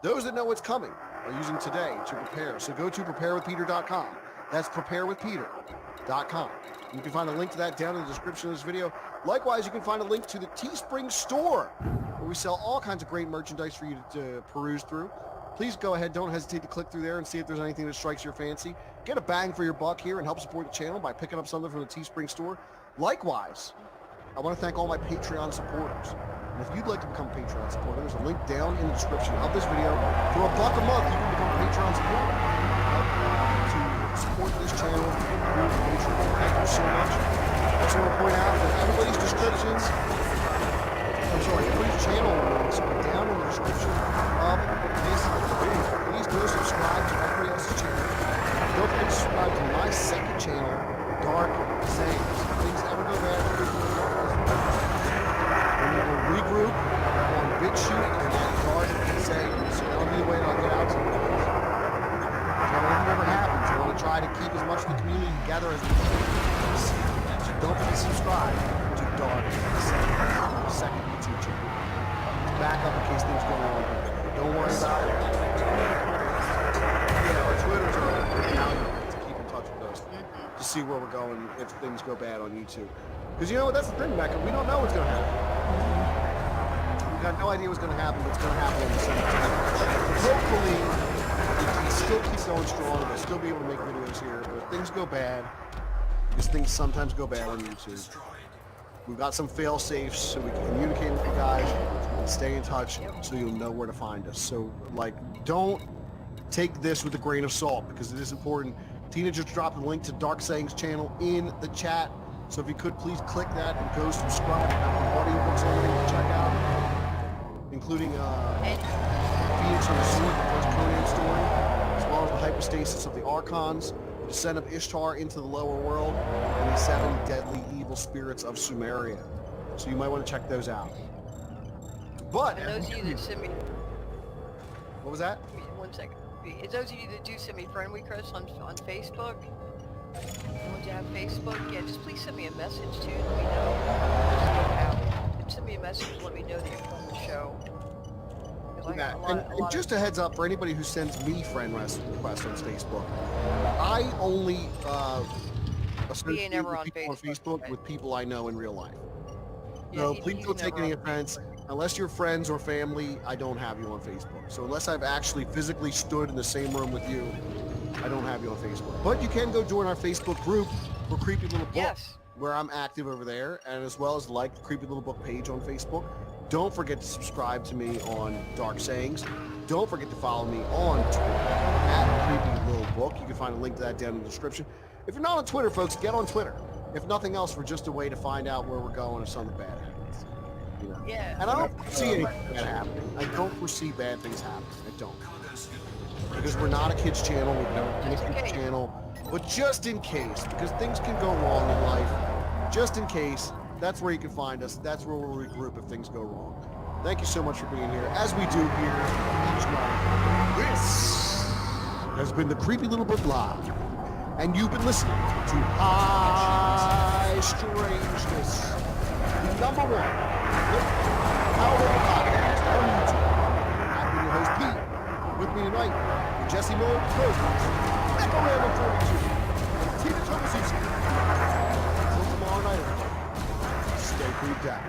Those that know what's coming are using today to prepare. So go to preparewithpeter.com. That's preparewithpeter.com. You can find a link to that down in the description of this video. Likewise, you can find a link to the Teespring store, where we sell all kinds of great merchandise for you to peruse through. Please go ahead, don't hesitate to click through there and see if there's anything that strikes your fancy. Get a bang for your buck here and help support the channel by picking up something from the Teespring store. Likewise, I want to thank all my Patreon supporters. And if you'd like to become a Patreon supporter, there's a link down in the description of this video. For $1 a month, you can become a Patreon supporter. To support this channel through Patreon. Thank you so much. I also want to point out that everybody's channel links are down in the description of this video. Please go subscribe to everybody else's channel. Don't forget to subscribe to my second channel, Dark Sayings. If things ever go bad, we will regroup on Big Shoot and Dark Sayings. So that'll be the way that I'll get out to you guys. So anything ever happens, I want to try to keep as much of the community together as we can. So don't forget to subscribe to Dark Sayings, my second YouTube channel. It's back up in case things go wrong here. Don't worry about it. Yeah, our Twitters are now to keep in touch with us to see where we're going if things go bad on YouTube. Because you know what, that's the thing, Becca. We don't know what's going to happen. We've got no idea what's going to happen, but it's going to happen on December 10th. Hopefully, we can still keep going strong and we'll still be able to make videos here. But if things go bad, because things sometimes go bad on YouTube, We've got some fail safes so we can communicate with you guys and stay in touch so you'll know where to find us. So, like, don't take this with a grain of salt because it is important. Tina just dropped a link to Dark Sayings channel in the chat. So if you could please click that and go subscribe. We have the audiobooks on there to check out, including Phoenix on the Sword, the first Conan story, as well as the hypostasis of the Archons, the descent of Ishtar into the lower world, and the 7 deadly evil spirits of Sumeria. So you might want to check those out. But And those of you that send me, what was that? one second. It's those of you that do send me friend requests on Facebook. Once you have Facebook, yeah, just please send me a message too. Let me know. Send me a message. Let me know that you're from the show. 'Cause I got a lot And just a heads up for anybody who sends me friend requests on Facebook, I only associate never with on people on Facebook, Facebook with people I know in real life. Yeah, So he's please don't take never any on offense. Facebook. Unless you're friends or family, I don't have you on Facebook. So unless I've actually physically stood in the same room with you, I don't have you on Facebook. But you can go join our Facebook group for Creepy Little Book, Yes. where I'm active over there, and as well as like the Creepy Little Book page on Facebook. Don't forget to subscribe to me on Dark Sayings. Don't forget to follow me on Twitter at Creepy Little Book. You can find a link to that down in the description. If you're not on Twitter, folks, get on Twitter. If nothing else, for just a way to find out where we're going if something bad happens. You know? Yeah. And I don't foresee anything bad happening. I don't foresee bad things happening. I don't. Because we're not a kids channel, we've never been a kids channel. But just in case, because things can go wrong in life, just in case, that's where you can find us. That's where we'll regroup if things go wrong. Thank you so much for being here. As we do here each night, this has been the Creepy Little Book Live. And you've been listening to High Strangeness, the #1 podcast on YouTube. I've been your host, Pete. With me tonight, Jesse Miller, co-host, Echo Random 42, and Tina Tomaszewski. Until tomorrow night, everybody, stay creeped out.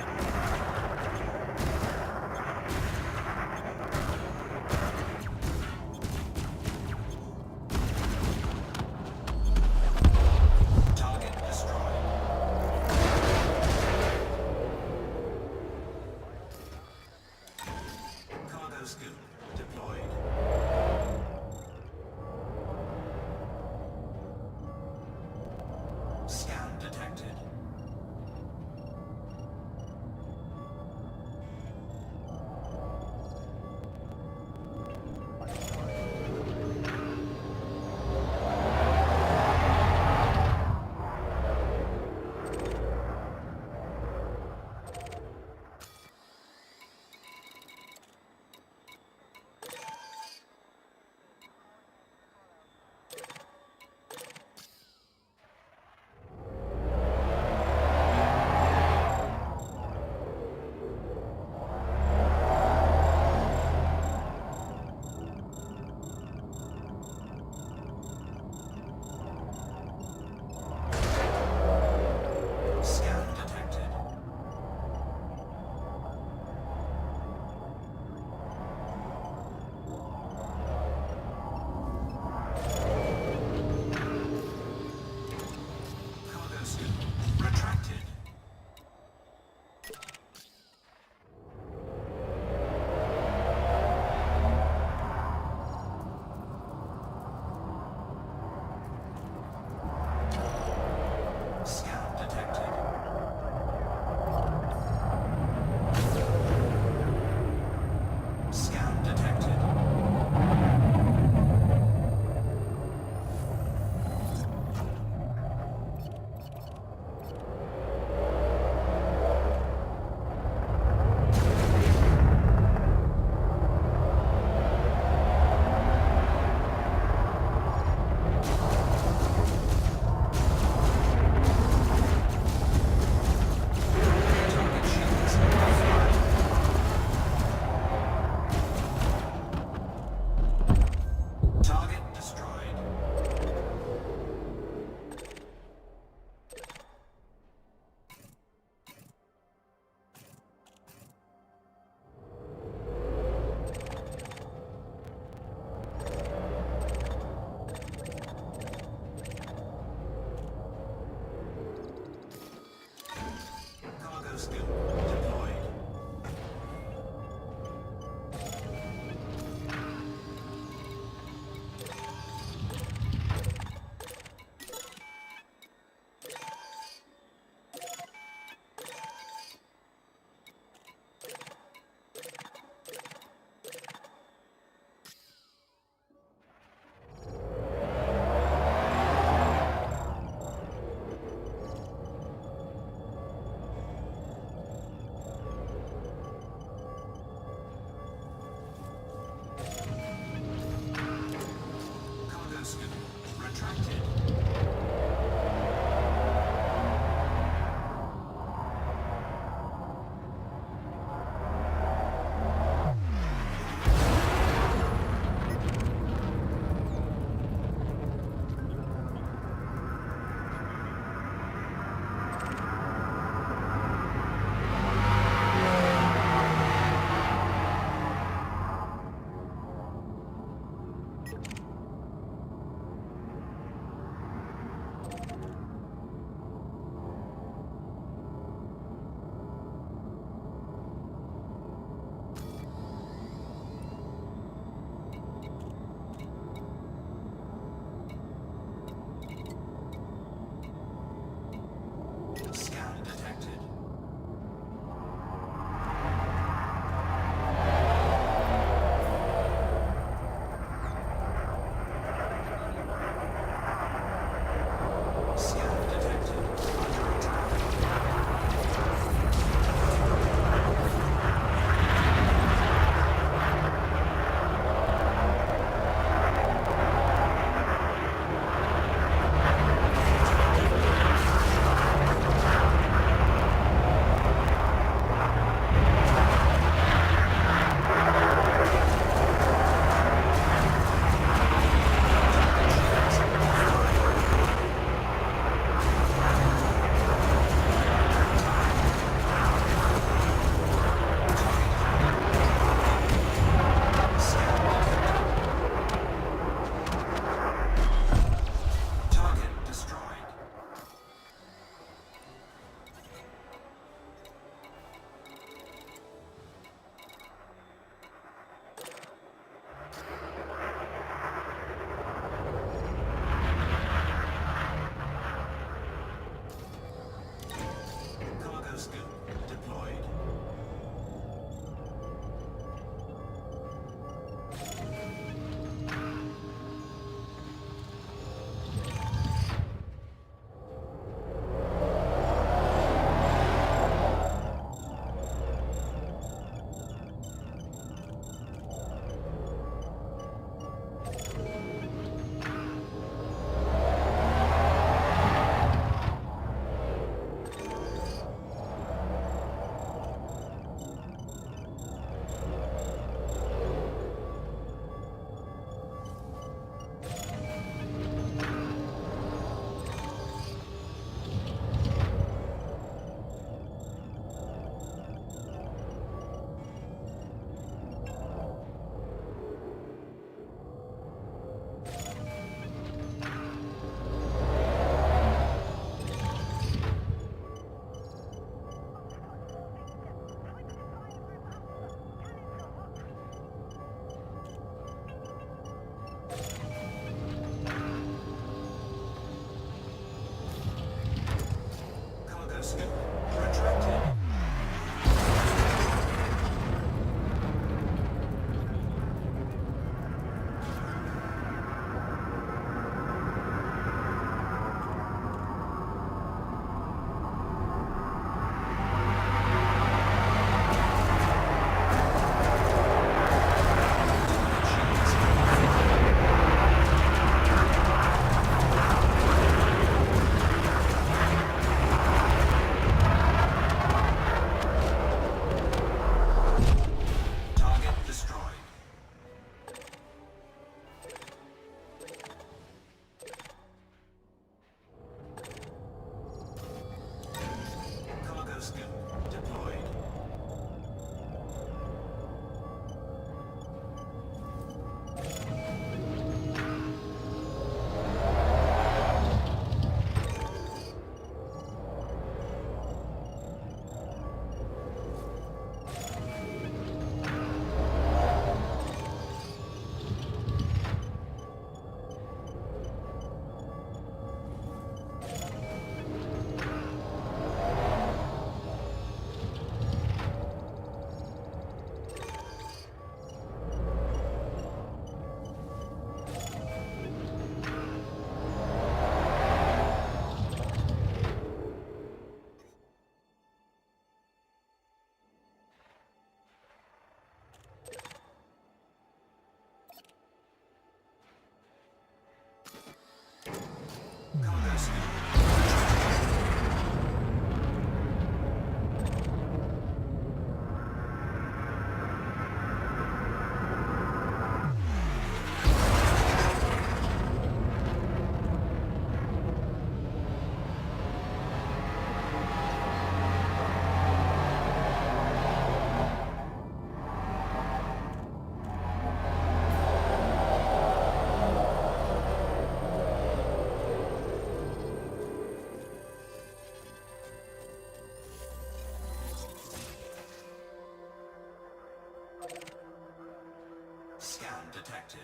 Scan detected.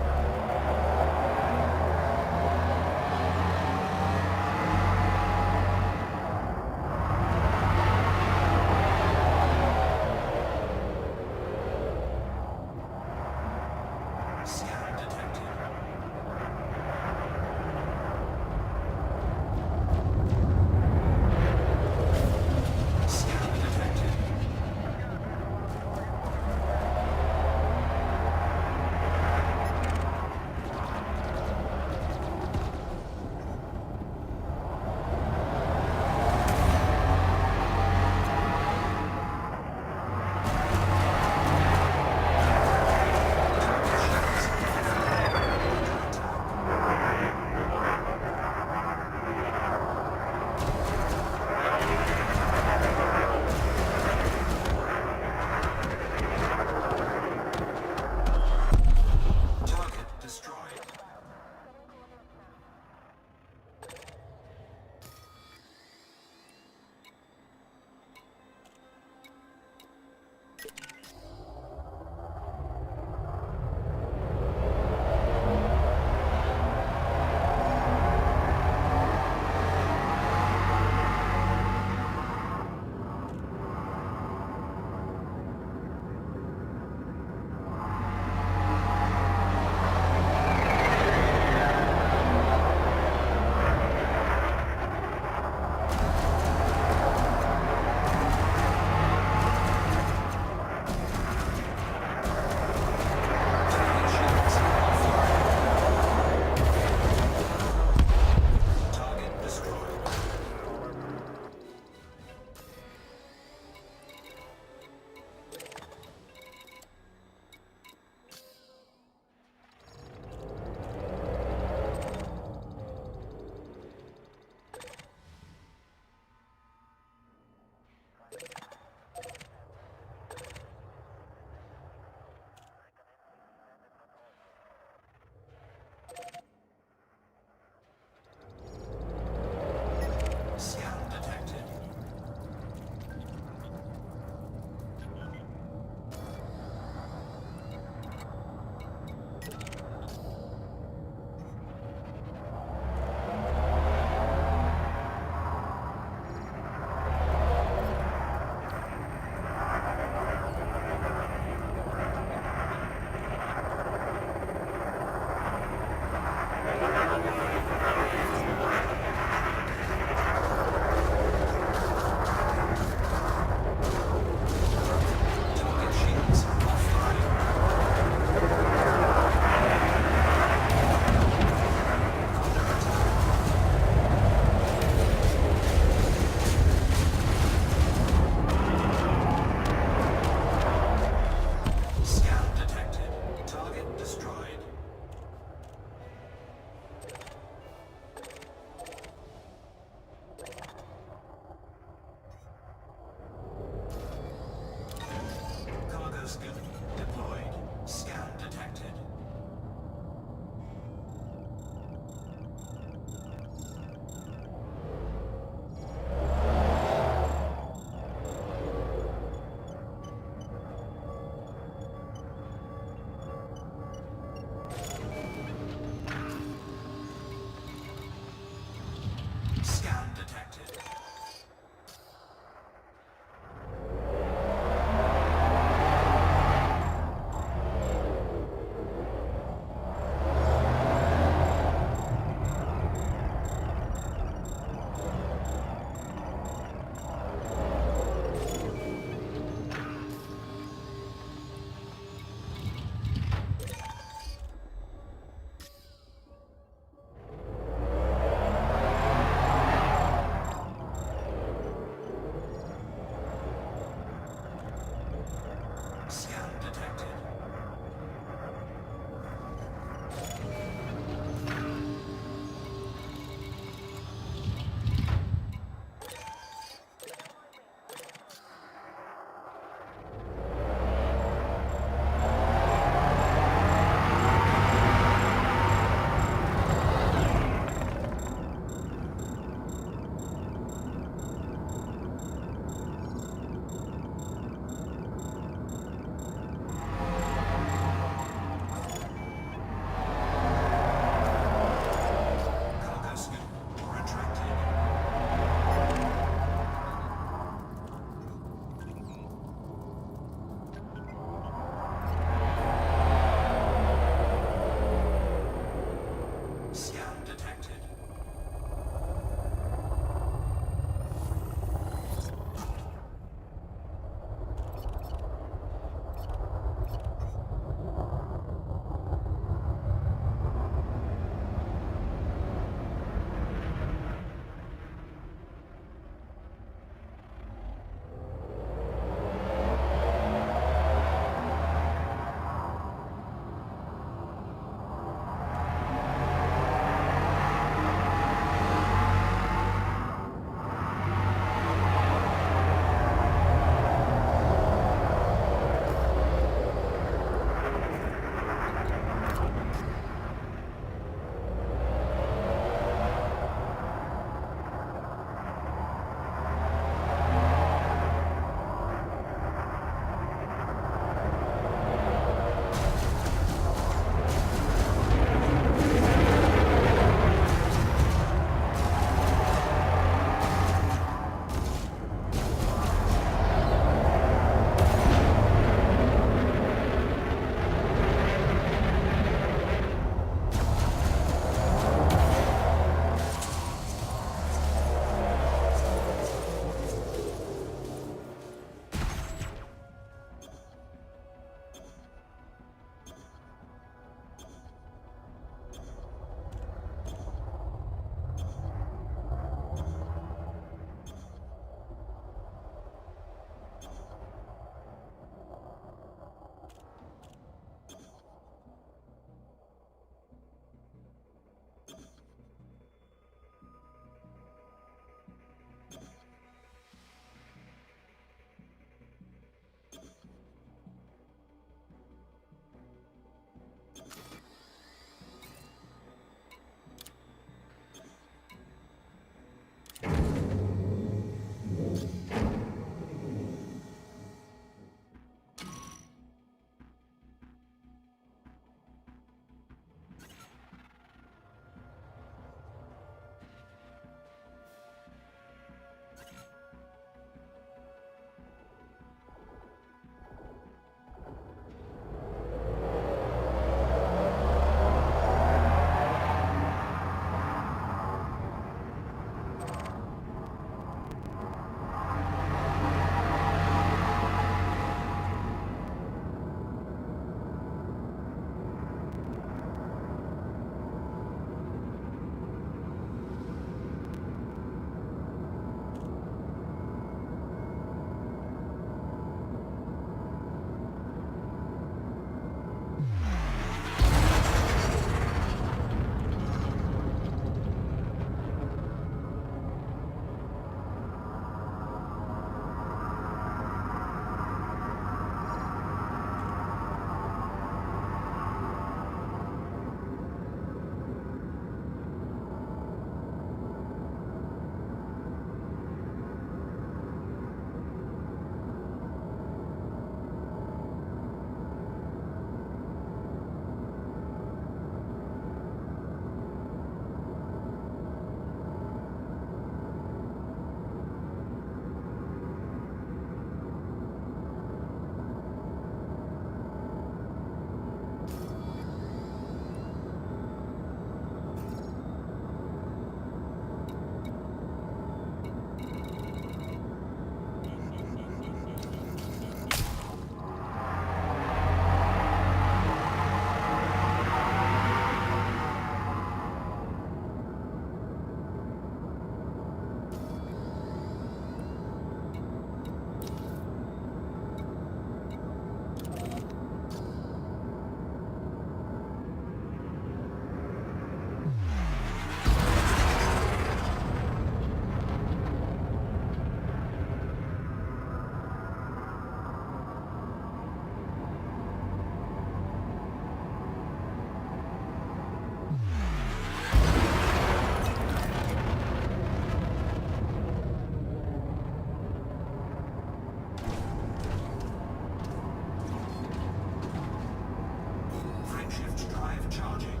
Charging.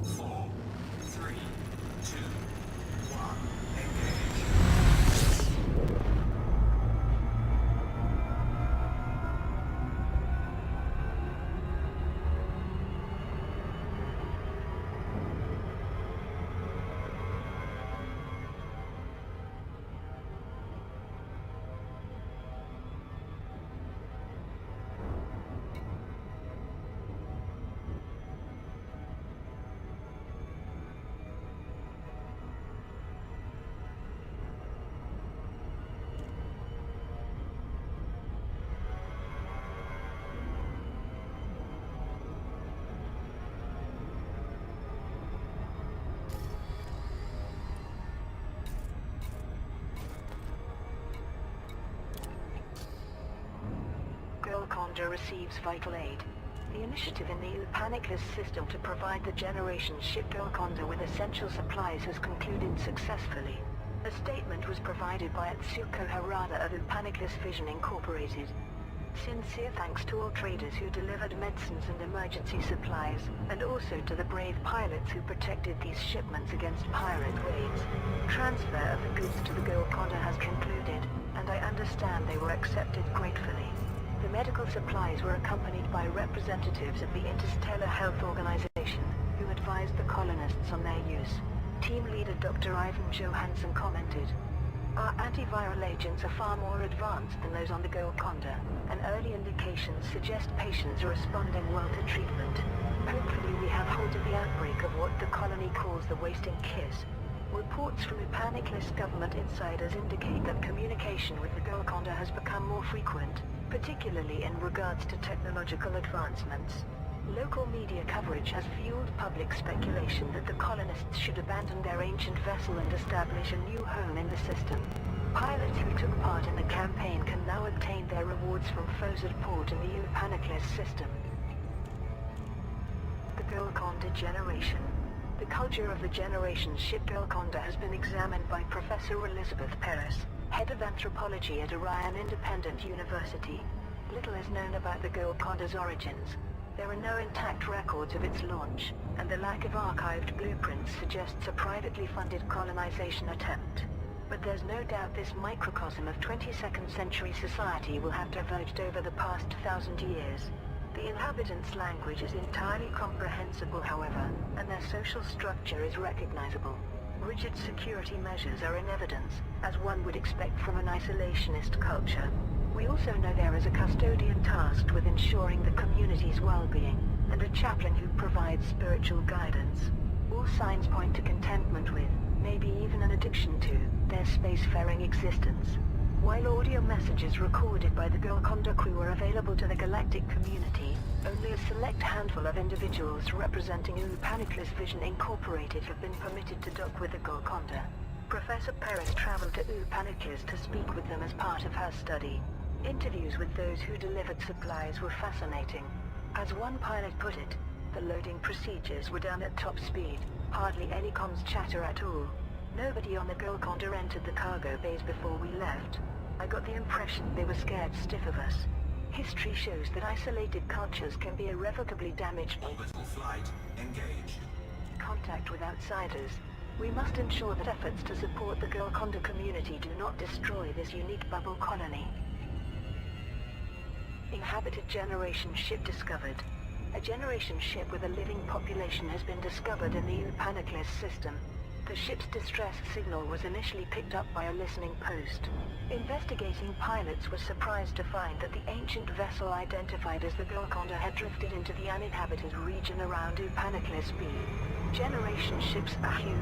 4, 3, 2, 1. Engage. Conda receives vital aid. The initiative in the Panicless system to provide the Generation ship Conda with essential supplies has concluded successfully. A statement was provided by Atsuko Harada of Panicless Vision Incorporated. Sincere thanks to all traders who delivered medicines and emergency supplies, and also to the brave pilots who protected these shipments against pirate raids. Transfer of the goods to the Conda has concluded, and I understand they were accepted gratefully. The medical supplies were accompanied by representatives of the Interstellar Health Organization, who advised the colonists on their use. Team leader Dr. Ivan Johansson commented, "Our antiviral agents are far more advanced than those on the Conda, and early indications suggest patients are responding well to treatment. Hopefully we have halted the outbreak of what the colony calls the wasting kiss. Reports from Panicless government insiders indicate that communication with the Conda has become more frequent, particularly in regards to technological advancements. Local media coverage has fueled public speculation that the colonists should abandon their ancient vessel and establish a new home in the system. Pilots who took part in the campaign can now obtain their rewards from Fozard Port in the Panicless system." The Conda Generation. The culture of the Generation ship Conda has been examined by Professor Elizabeth Perez, head of anthropology at Orion Independent University. Little is known about the Conda's origins. There are no intact records of its launch, and the lack of archived blueprints suggests a privately funded colonization attempt. But there's no doubt this microcosm of 22nd century society will have diverged over the past 1,000 years. The inhabitants' language is entirely comprehensible, however, and their social structure is recognizable. Rigid security measures are in evidence, as one would expect from an isolationist culture. We also know there is a custodian tasked with ensuring the community's well-being, and a chaplain who provides spiritual guidance. All signs point to contentment with, maybe even an addiction to, their spacefaring existence. While audio messages recorded by the Conda crew are available to the galactic community, only a select handful of individuals representing Panicless Vision Incorporated have been permitted to dock with the Conda. Professor Perez traveled to Panicless to speak with them as part of her study. Interviews with those who delivered supplies were fascinating. As one pilot put it, the loading procedures were done at top speed, hardly any comms chatter at all. Nobody on the Conda entered the cargo bays before we left. I got the impression they were scared stiff of us. History shows that isolated cultures can be irrevocably damaged by Orbital flight engaged. contact with outsiders. We must ensure that efforts to support the Conda community do not destroy this unique bubble colony. Inhabited Generation ship discovered. A Generation ship with a living population has been discovered in the Panicless system. The ship's distress signal was initially picked up by a listening post. Investigating pilots were surprised to find that the ancient vessel identified as the Conda had drifted into the uninhabited region around Panicless B. Generation ships are huge.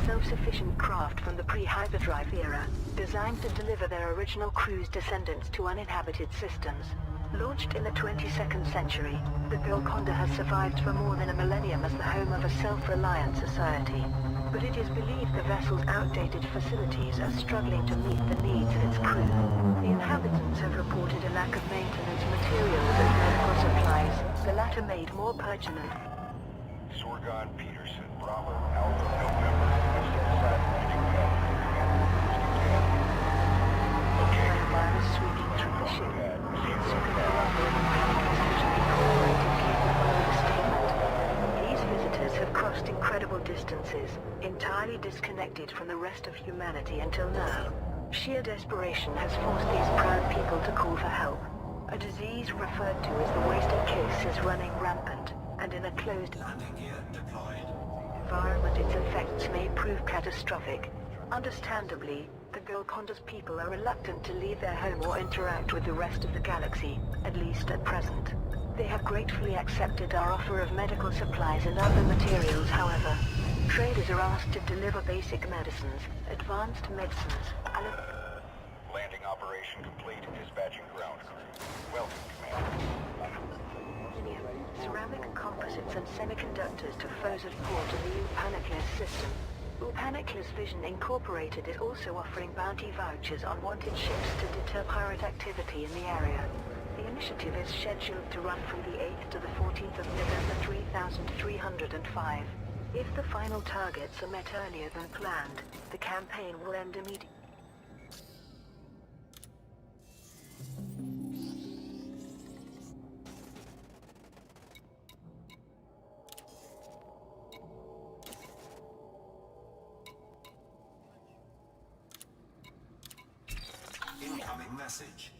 Self-sufficient craft from the pre-hyperdrive era, designed to deliver their original crew's descendants to uninhabited systems. Launched in the 22nd century, the Conda has survived for more than a millennium as the home of a self-reliant society. But it is believed the vessel's outdated facilities are struggling to meet the needs of its crew. The inhabitants have reported a lack of maintenance materials and medical supplies, the latter made more pertinent. Sorgon Peterson, Bravo, Alpha, November. Okay. Virus sweeping through senses, entirely disconnected from the rest of humanity until now. Sheer desperation has forced these proud people to call for help. A disease referred to as the wasted kiss is running rampant, and in a closed Landing gear deployed. environment its effects may prove catastrophic. Understandably, the Golconda's people are reluctant to leave their home or interact with the rest of the galaxy, at least at present. They have gratefully accepted our offer of medical supplies and other materials, however. Traders are asked to deliver basic medicines, advanced medicines, Landing operation complete. Dispatching ground crew. Welcome, Commander. ceramic composites and semiconductors to Fozard Port of the Upaniclis system. Upaniclis Vision Incorporated is also offering bounty vouchers on wanted ships to deter pirate activity in the area. The initiative is scheduled to run from the 8th to the 14th of November 3305. If the final targets are met earlier than planned, the campaign will end immediately. Incoming message.